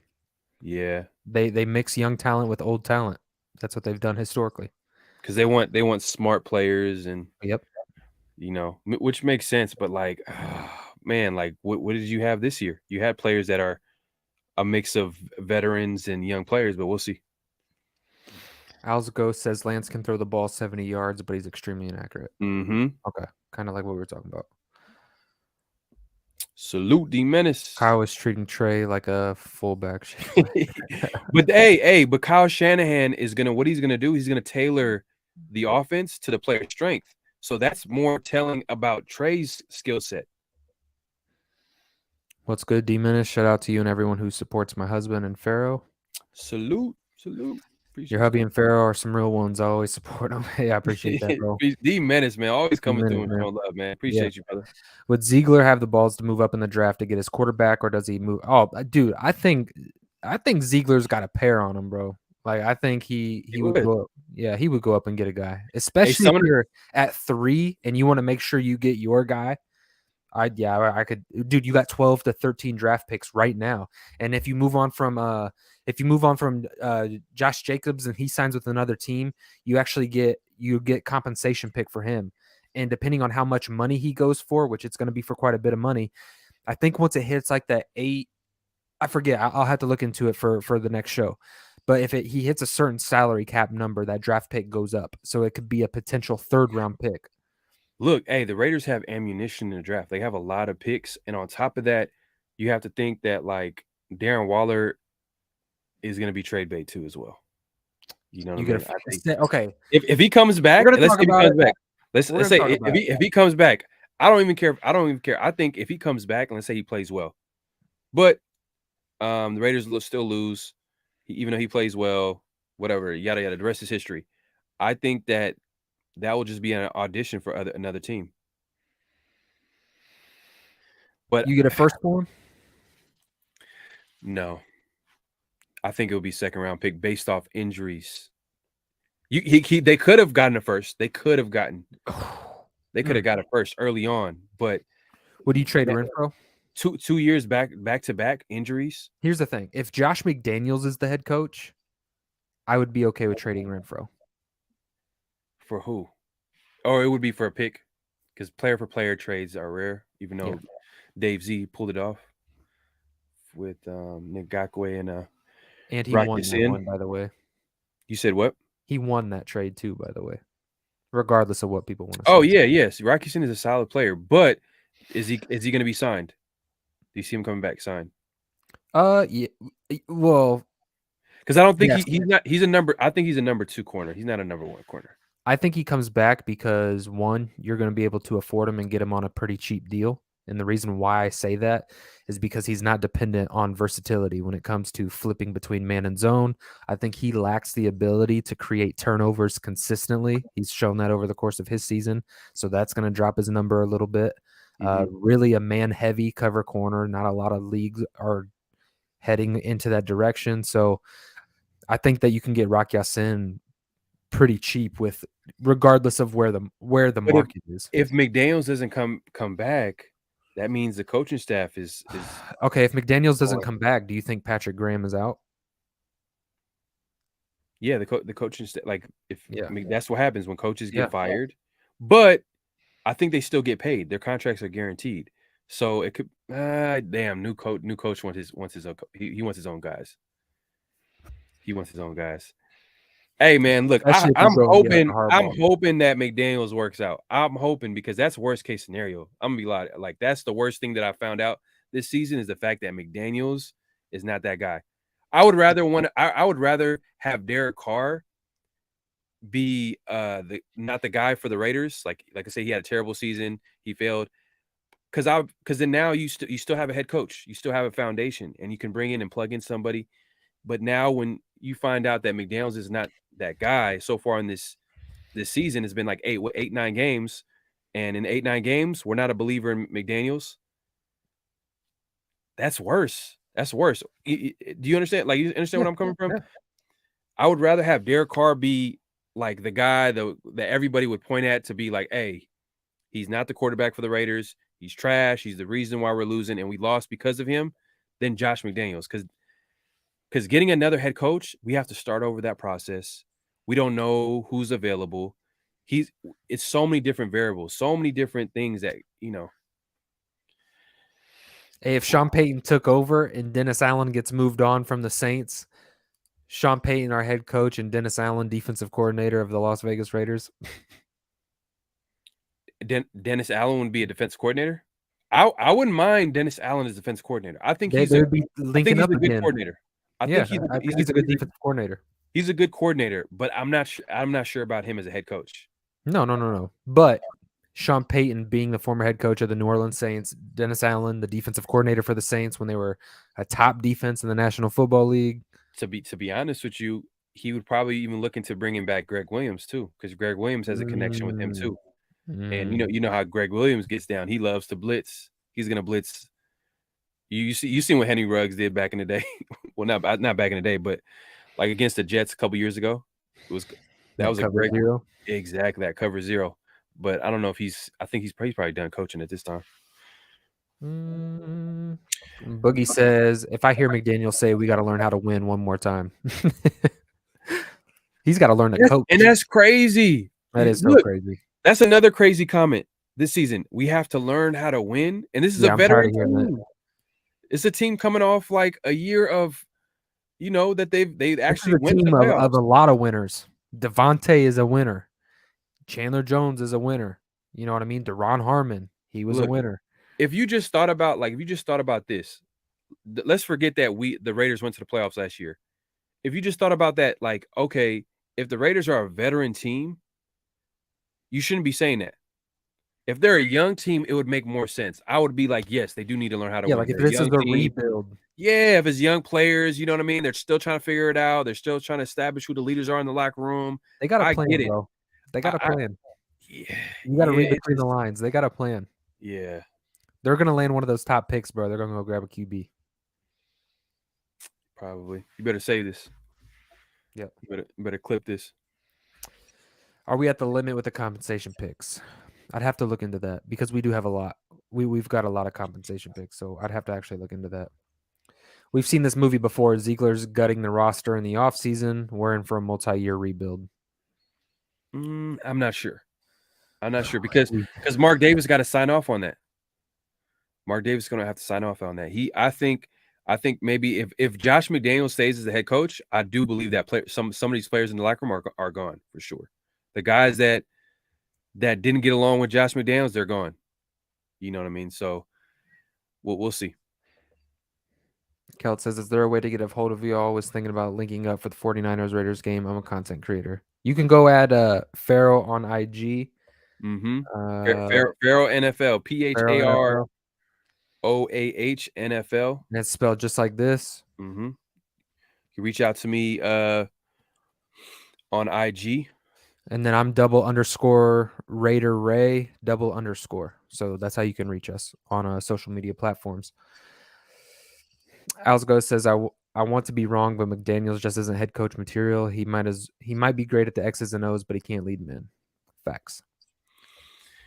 Yeah. They mix young talent with old talent. That's what they've done historically. Because they want smart players and yep. Which makes sense. But like, man, like what did you have this year? You had players that are a mix of veterans and young players, but we'll see. Alzago says Lance can throw the ball 70 yards, but he's extremely inaccurate. Mm-hmm. Okay. Kind of like what we were talking about. Salute the menace. Kyle is treating Trey like a fullback. but Kyle Shanahan is what he's gonna do, he's gonna tailor the offense to the player's strength. So that's more telling about Trey's skill set. What's good, D-Menace? Shout out to you and everyone who supports my husband and Pharaoh. Salute. Appreciate your hubby and Pharaoh are some real ones. I always support them. Hey, I appreciate that, bro. D-Menace, man. Always coming through and showing love, man. Appreciate you, brother. Would Ziegler have the balls to move up in the draft to get his quarterback, or does he move? Oh, dude, I think Ziegler's got a pair on him, bro. Like, I think he would go up. Yeah, he would go up and get a guy. Especially if you're at 3 and you want to make sure you get your guy. I could, dude. You got 12 to 13 draft picks right now, and if you move on from Josh Jacobs and he signs with another team, you get compensation pick for him, and depending on how much money he goes for, which it's going to be for quite a bit of money, I think once it hits like that 8, I forget. I'll have to look into it for the next show. But if he hits a certain salary cap number, that draft pick goes up, so it could be a potential 3rd-round pick. Look, hey, the Raiders have ammunition in the draft. They have a lot of picks, and on top of that, you have to think that like Darren Waller is going to be trade bait too as well. You know what I You get mean? I think okay. if he comes back, We're gonna let's talk say if he about comes it. back. Let's We're gonna say talk about it. if he comes back, I don't even care. I don't even care. I think if he comes back, and let's say he plays well, but the Raiders will still lose, even though he plays well. Whatever, yada yada. The rest is history. I think that will just be an audition for another team. But You get a first for him? no, I think it would be 2nd-round pick based off injuries. They could have gotten a first. They could have gotten. They could have got a first early on, but would you trade Renfro? 2 years back to back injuries. Here's the thing: if Josh McDaniels is the head coach, I would be okay with trading Renfro. For who? Or it would be for a pick, because player for player trades are rare. Even though Dave Z pulled it off with Ngakwe And he Rocky won that Sin. one, by the way. You said what? He won that trade too, by the way. Regardless of what people want to say. Oh yeah, yes. Rocky Sin is a solid player, but is he going to be signed? Do you see him coming back signed? Yeah. Well, because I don't think he's not. He's a number. I think he's a number 2 corner. He's not a number 1 corner. I think he comes back because, one, you're going to be able to afford him and get him on a pretty cheap deal. And the reason why I say that is because he's not dependent on versatility when it comes to flipping between man and zone. I think he lacks the ability to create turnovers consistently. He's shown that over the course of his season. So that's going to drop his number a little bit. Really a man-heavy cover corner. Not a lot of leagues are heading into that direction. So I think that you can get Rock Ya-Sin pretty cheap with regardless of where the market is. If McDaniels doesn't come back, that means the coaching staff is okay. If McDaniels doesn't come back, do you think Patrick Graham is out? Yeah, the coaching staff, like that's what happens when coaches get fired. But I think they still get paid. Their contracts are guaranteed. So it could damn new coach wants his own he wants his own guys. He wants his own guys. Hey man, look, I'm hoping that McDaniels works out. I'm hoping, because that's worst case scenario. I'm gonna be like that's the worst thing that I found out this season is the fact that McDaniels is not that guy. I would rather have Derek Carr be not the guy for the Raiders. Like I say, he had a terrible season. He failed. Because then now you still have a head coach. You still have a foundation, and you can bring in and plug in somebody. But now when you find out that McDaniels is not that guy so far in this season, has been like 9 games, and in 8-9 games, we're not a believer in McDaniels. That's worse. That's worse. Do you understand? Like, you understand where I'm coming from? I would rather have Derek Carr be like the guy that everybody would point at to be like, hey, he's not the quarterback for the Raiders. He's trash. He's the reason why we're losing, and we lost because of him. Than Josh McDaniels, because getting another head coach, we have to start over that process. We don't know who's available. It's so many different variables, so many different things that, Hey, if Sean Payton took over and Dennis Allen gets moved on from the Saints, Sean Payton, our head coach, and Dennis Allen, defensive coordinator of the Las Vegas Raiders. Dennis Allen would be a defense coordinator. I wouldn't mind Dennis Allen as defense coordinator. I think he's a good coordinator. I think he's a good defensive coordinator. He's a good coordinator, but I'm not sure about him as a head coach. No. But Sean Payton being the former head coach of the New Orleans Saints, Dennis Allen, the defensive coordinator for the Saints when they were a top defense in the National Football League. To be honest with you, he would probably even look into bringing back Greg Williams too, because Greg Williams has a connection with him too. And you know how Greg Williams gets down. He loves to blitz. He's gonna blitz. You seen what Henry Ruggs did back in the day. Well, not back in the day, but like against the Jets a couple years ago. That was a great zero. Exactly, that cover zero. But I don't know if I think he's probably done coaching at this time. Mm, Boogie says, if I hear McDaniel say we got to learn how to win one more time, he's got to learn to coach. And that's crazy. That is so Look, crazy. that's another crazy comment this season. We have to learn how to win. And this is a Yeah, I'm tired veteran of hearing that. team. It's a team coming off like a year of, that they This is actually a went to team the of playoffs. a lot of winners. Devontae is a winner. Chandler Jones is a winner. You know what I mean? Deron Harmon, he was a Look, winner. if you just thought about this, let's forget that the Raiders went to the playoffs last year. If you just thought about that, like, okay, if the Raiders are a veteran team, you shouldn't be saying that. If they're a young team, it would make more sense. I would be like, yes, they do need to learn how to Yeah, win. like if They're a this is young a team. rebuild, Yeah, if it's young players, you know what I mean? They're still trying to figure it out. They're still trying to establish who the leaders are in the locker room. they got a I get plan, it. bro. They got a I plan. yeah, You got to yeah, read it between the just lines. They got a plan. yeah, They're gonna land one of those top picks, bro. They're gonna go grab a QB. probably. You better say this. Yep. You better clip this. Are we at the limit with the compensation picks? I'd have to look into that because we do have a lot. We've got a lot of compensation picks, so I'd have to actually look into that. We've seen this movie before. Ziegler's gutting the roster in the offseason. We're in for a multi-year rebuild. I'm not sure. I'm not sure because Mark Davis got to sign off on that. Mark Davis is going to have to sign off on that. I think maybe if Josh McDaniel stays as the head coach, I do believe that some of these players in the locker room are gone for sure. The guys that didn't get along with Josh McDaniels, they're gone. You know what I mean? So we'll see. Kelt says, is there a way to get a hold of y'all? Was thinking about linking up for the 49ers Raiders game. I'm a content creator. You can go add Pharaoh on IG. Mm-hmm. Uh, Pharaoh NFL, Pharaoh NFL. PHAROAH NFL. And it's spelled just like this. Mm-hmm. You can reach out to me on IG. And then I'm _Raider Ray _. So that's how you can reach us on social media platforms. Alsgo says, I want to be wrong, but McDaniels just isn't head coach material. He might be great at the X's and O's, but he can't lead men. Facts.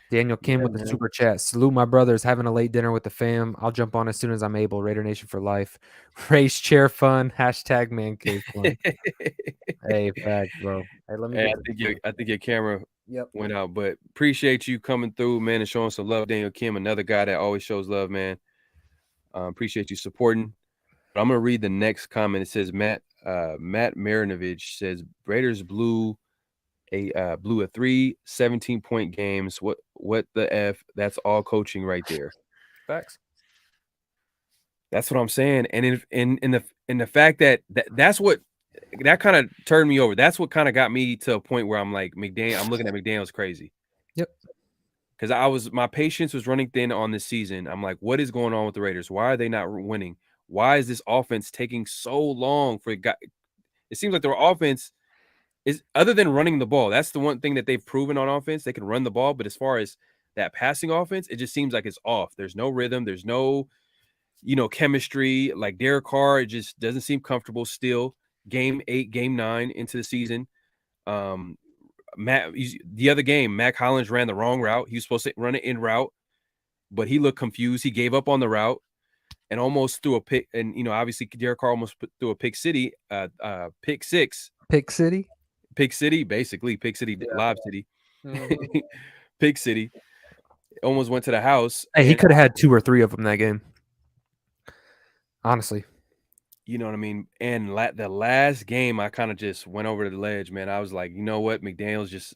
Daniel Kim with the super chat. Salute my brothers having a late dinner with the fam. I'll jump on as soon as I'm able. Raider Nation for life. Race chair fun. # man cave fun. Hey, facts, bro. Hey, let me Hey, get I think your camera Yep. went out, but appreciate you coming through, man, and showing some love. Daniel Kim, another guy that always shows love, man. Appreciate you supporting. But I'm gonna read the next comment. It says Matt Marinovich says Raiders blew a 3 17-point games. What the F? That's all coaching right there. Facts. That's what I'm saying. And in the fact that's what that kind of turned me over. That's what kind of got me to a point where I'm like, I'm looking at McDaniels crazy. Yep. Because my patience was running thin on this season. I'm like, what is going on with the Raiders? Why are they not winning? Why is this offense taking so long for it? It seems like their offense is, other than running the ball, that's the one thing that they've proven on offense. They can run the ball, but as far as that passing offense, it just seems like it's off. There's no rhythm. There's no, chemistry. Like Derek Carr, it just doesn't seem comfortable still. Game 8, game 9 into the season. The other game, Mac Hollins ran the wrong route. He was supposed to run it in route, but he looked confused. He gave up on the route and almost threw a pick. And obviously Derek Carr almost threw a pick six. Pick City. Pick City, basically Pick City, Yeah. Live City, Mhm. Pick City. Almost went to the house. Hey, he And could have had 2 or 3 of them that game. Honestly. you know what I mean? And the last game, I kind of just went over to the ledge, man. I was like, you know what? McDaniel's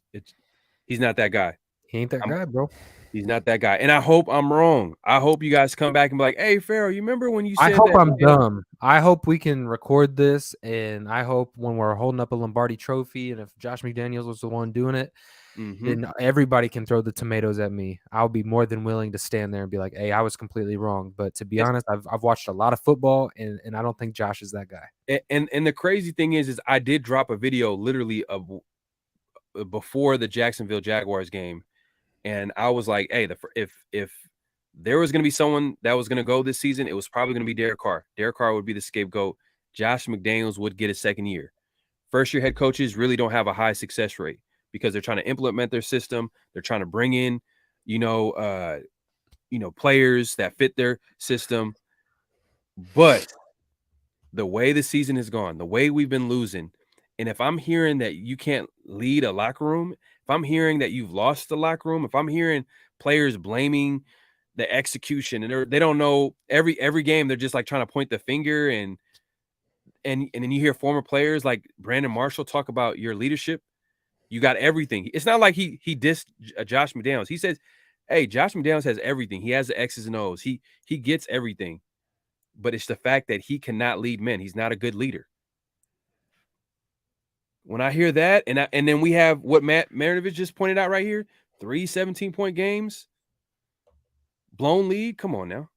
he's not that guy. He ain't that guy, bro. He's not that guy. And I hope I'm wrong. I hope you guys come back and be like, hey, Pharaoh, you remember when you I said hope that? I'm dumb. I hope we can record this, and I hope when we're holding up a Lombardi trophy, and if Josh McDaniels was the one doing it, then everybody can throw the tomatoes at me. I'll be more than willing to stand there and be like, hey, I was completely wrong. But to be honest, I've watched a lot of football, and I don't think Josh is that guy. And the crazy thing is I did drop a video literally of before the Jacksonville Jaguars game. And I was like, hey, if there was going to be someone that was going to go this season, it was probably going to be Derek Carr. Derek Carr would be the scapegoat. Josh McDaniels would get a second year. First-year head coaches really don't have a high success rate because they're trying to implement their system. They're trying to bring in, players that fit their system. But the way the season has gone, the way we've been losing, and if I'm hearing that you can't lead a locker room, if I'm hearing that you've lost the locker room, if I'm hearing players blaming the execution and they don't know every game, they're just like trying to point the finger and then you hear former players like Brandon Marshall talk about your leadership. You got everything. It's not like he dissed Josh McDaniels. He says, "Hey, Josh McDaniels has everything. He has the X's and O's. He gets everything." But it's the fact that he cannot lead men. He's not a good leader. When I hear that, and then we have what Matt Marinovich just pointed out right here, 3 17-point games, blown lead. Come on now.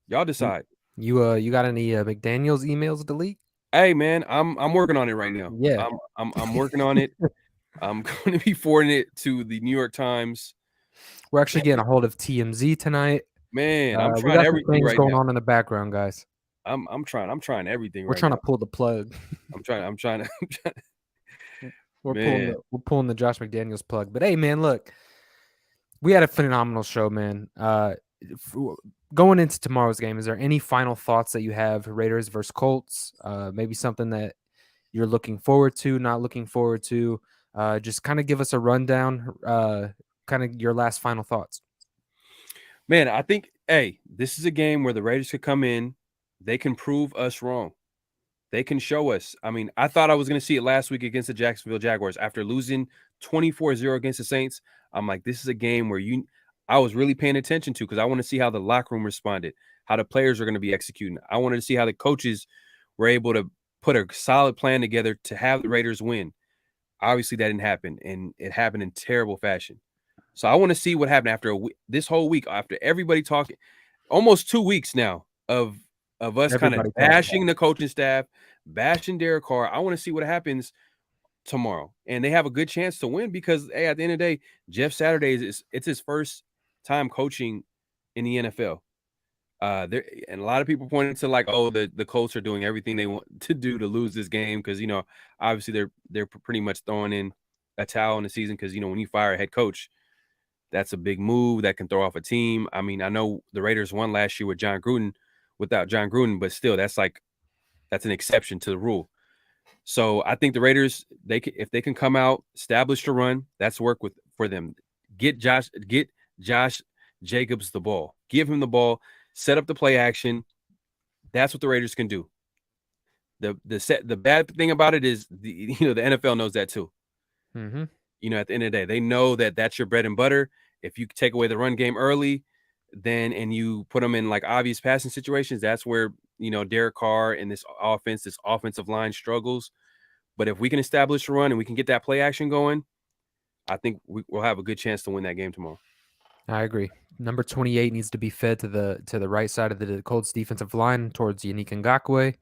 Y'all decide. You got any McDaniels emails to leak? Hey man, I'm working on it right now. Yeah. I'm working on it. I'm going to be forwarding it to the New York Times. We're actually getting a hold of TMZ tonight. Man, I'm We trying got some everything things right going now. on in the background, guys. I'm trying everything We're right trying now. to pull the plug. I'm trying to We're man. pulling the Josh McDaniels plug. But hey, man, look, we had a phenomenal show, man. Going into tomorrow's game, is there any final thoughts that you have? Raiders versus Colts, maybe something that you're looking forward to, not looking forward to. Just kind of give us a rundown. Kind of your last final thoughts. Man, I think, hey, this is a game where the Raiders could come in. They can prove us wrong. They can show us. I mean, I thought I was going to see it last week against the Jacksonville Jaguars after losing 24-0 against the Saints. I'm like, this is a game where I was really paying attention to because I want to see how the locker room responded, how the players are going to be executing. I wanted to see how the coaches were able to put a solid plan together to have the Raiders win. Obviously, that didn't happen, and it happened in terrible fashion. So I want to see what happened after this whole week, after everybody talking, almost 2 weeks now of us kind of Everybody talking. bashing the coaching staff, bashing Derek Carr. I want to see what happens tomorrow, and they have a good chance to win because hey, at the end of the day, Jeff Saturday it's his first time coaching in the NFL. There and a lot of people pointed to like, oh, the Colts are doing everything they want to do to lose this game because obviously they're pretty much throwing in a towel in the season because when you fire a head coach, that's a big move that can throw off a team. I mean, I know the Raiders won last year with John Gruden, without John Gruden, but still, that's an exception to the rule. So I think the Raiders, if they can come out, establish the run, that's work for them. Get Josh Jacobs the ball, give him the ball, set up the play action. That's what the Raiders can do. The bad thing about it is the NFL knows that too. Mm-hmm. At the end of the day, they know that that's your bread and butter. If you take away the run game early, and you put them in like obvious passing situations, that's where Derek Carr and this offensive line struggles. But if we can establish a run and we can get that play action going, I think we'll have a good chance to win that game tomorrow. I agree. Number 28 needs to be fed to the right side of the Colts defensive line towards Yannick Ngakoue.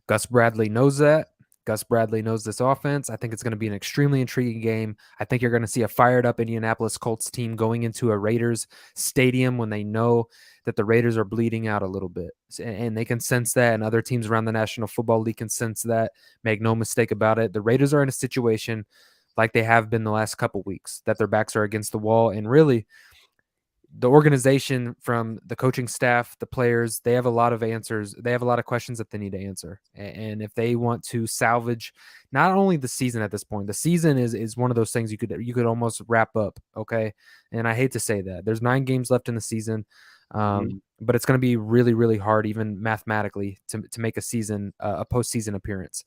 Gus Bradley knows that. Gus Bradley knows this offense. I think it's going to be an extremely intriguing game. I think you're going to see a fired up Indianapolis Colts team going into a Raiders stadium when they know that the Raiders are bleeding out a little bit. And they can sense that, and other teams around the National Football League can sense that. Make no mistake about it. The Raiders are in a situation like they have been the last couple weeks, that their backs are against the wall. And really, the organization, from the coaching staff, the players, they have a lot of answers. They have a lot of questions that they need to answer. And if they want to salvage not only the season at this point, the season is one of those things you could almost wrap up. Okay. And I hate to say that there's 9 games left in the season. But it's going to be really, really hard, even mathematically, to make a season, a postseason appearance.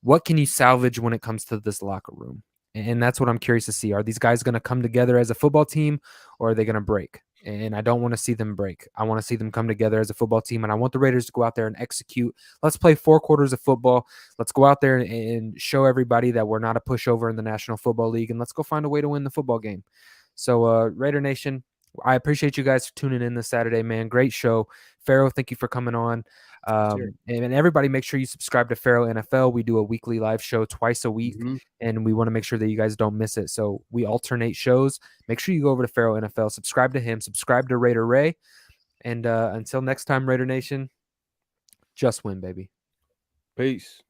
What can you salvage when it comes to this locker room? And that's what I'm curious to see. Are these guys going to come together as a football team, or are they going to break? And I don't want to see them break. I want to see them come together as a football team, and I want the Raiders to go out there and execute. Let's play 4 quarters of football. Let's go out there and show everybody that we're not a pushover in the National Football League, and let's go find a way to win the football game. So, Raider Nation, I appreciate you guys for tuning in this Saturday, man. Great show. Pharaoh, thank you for coming on. And everybody, make sure you subscribe to Pharaoh NFL. We do a weekly live show twice a week, and we want to make sure that you guys don't miss it. So we alternate shows. Make sure you go over to Pharaoh NFL, subscribe to him, subscribe to Raider Ray. And until next time, Raider Nation, just win, baby. Peace.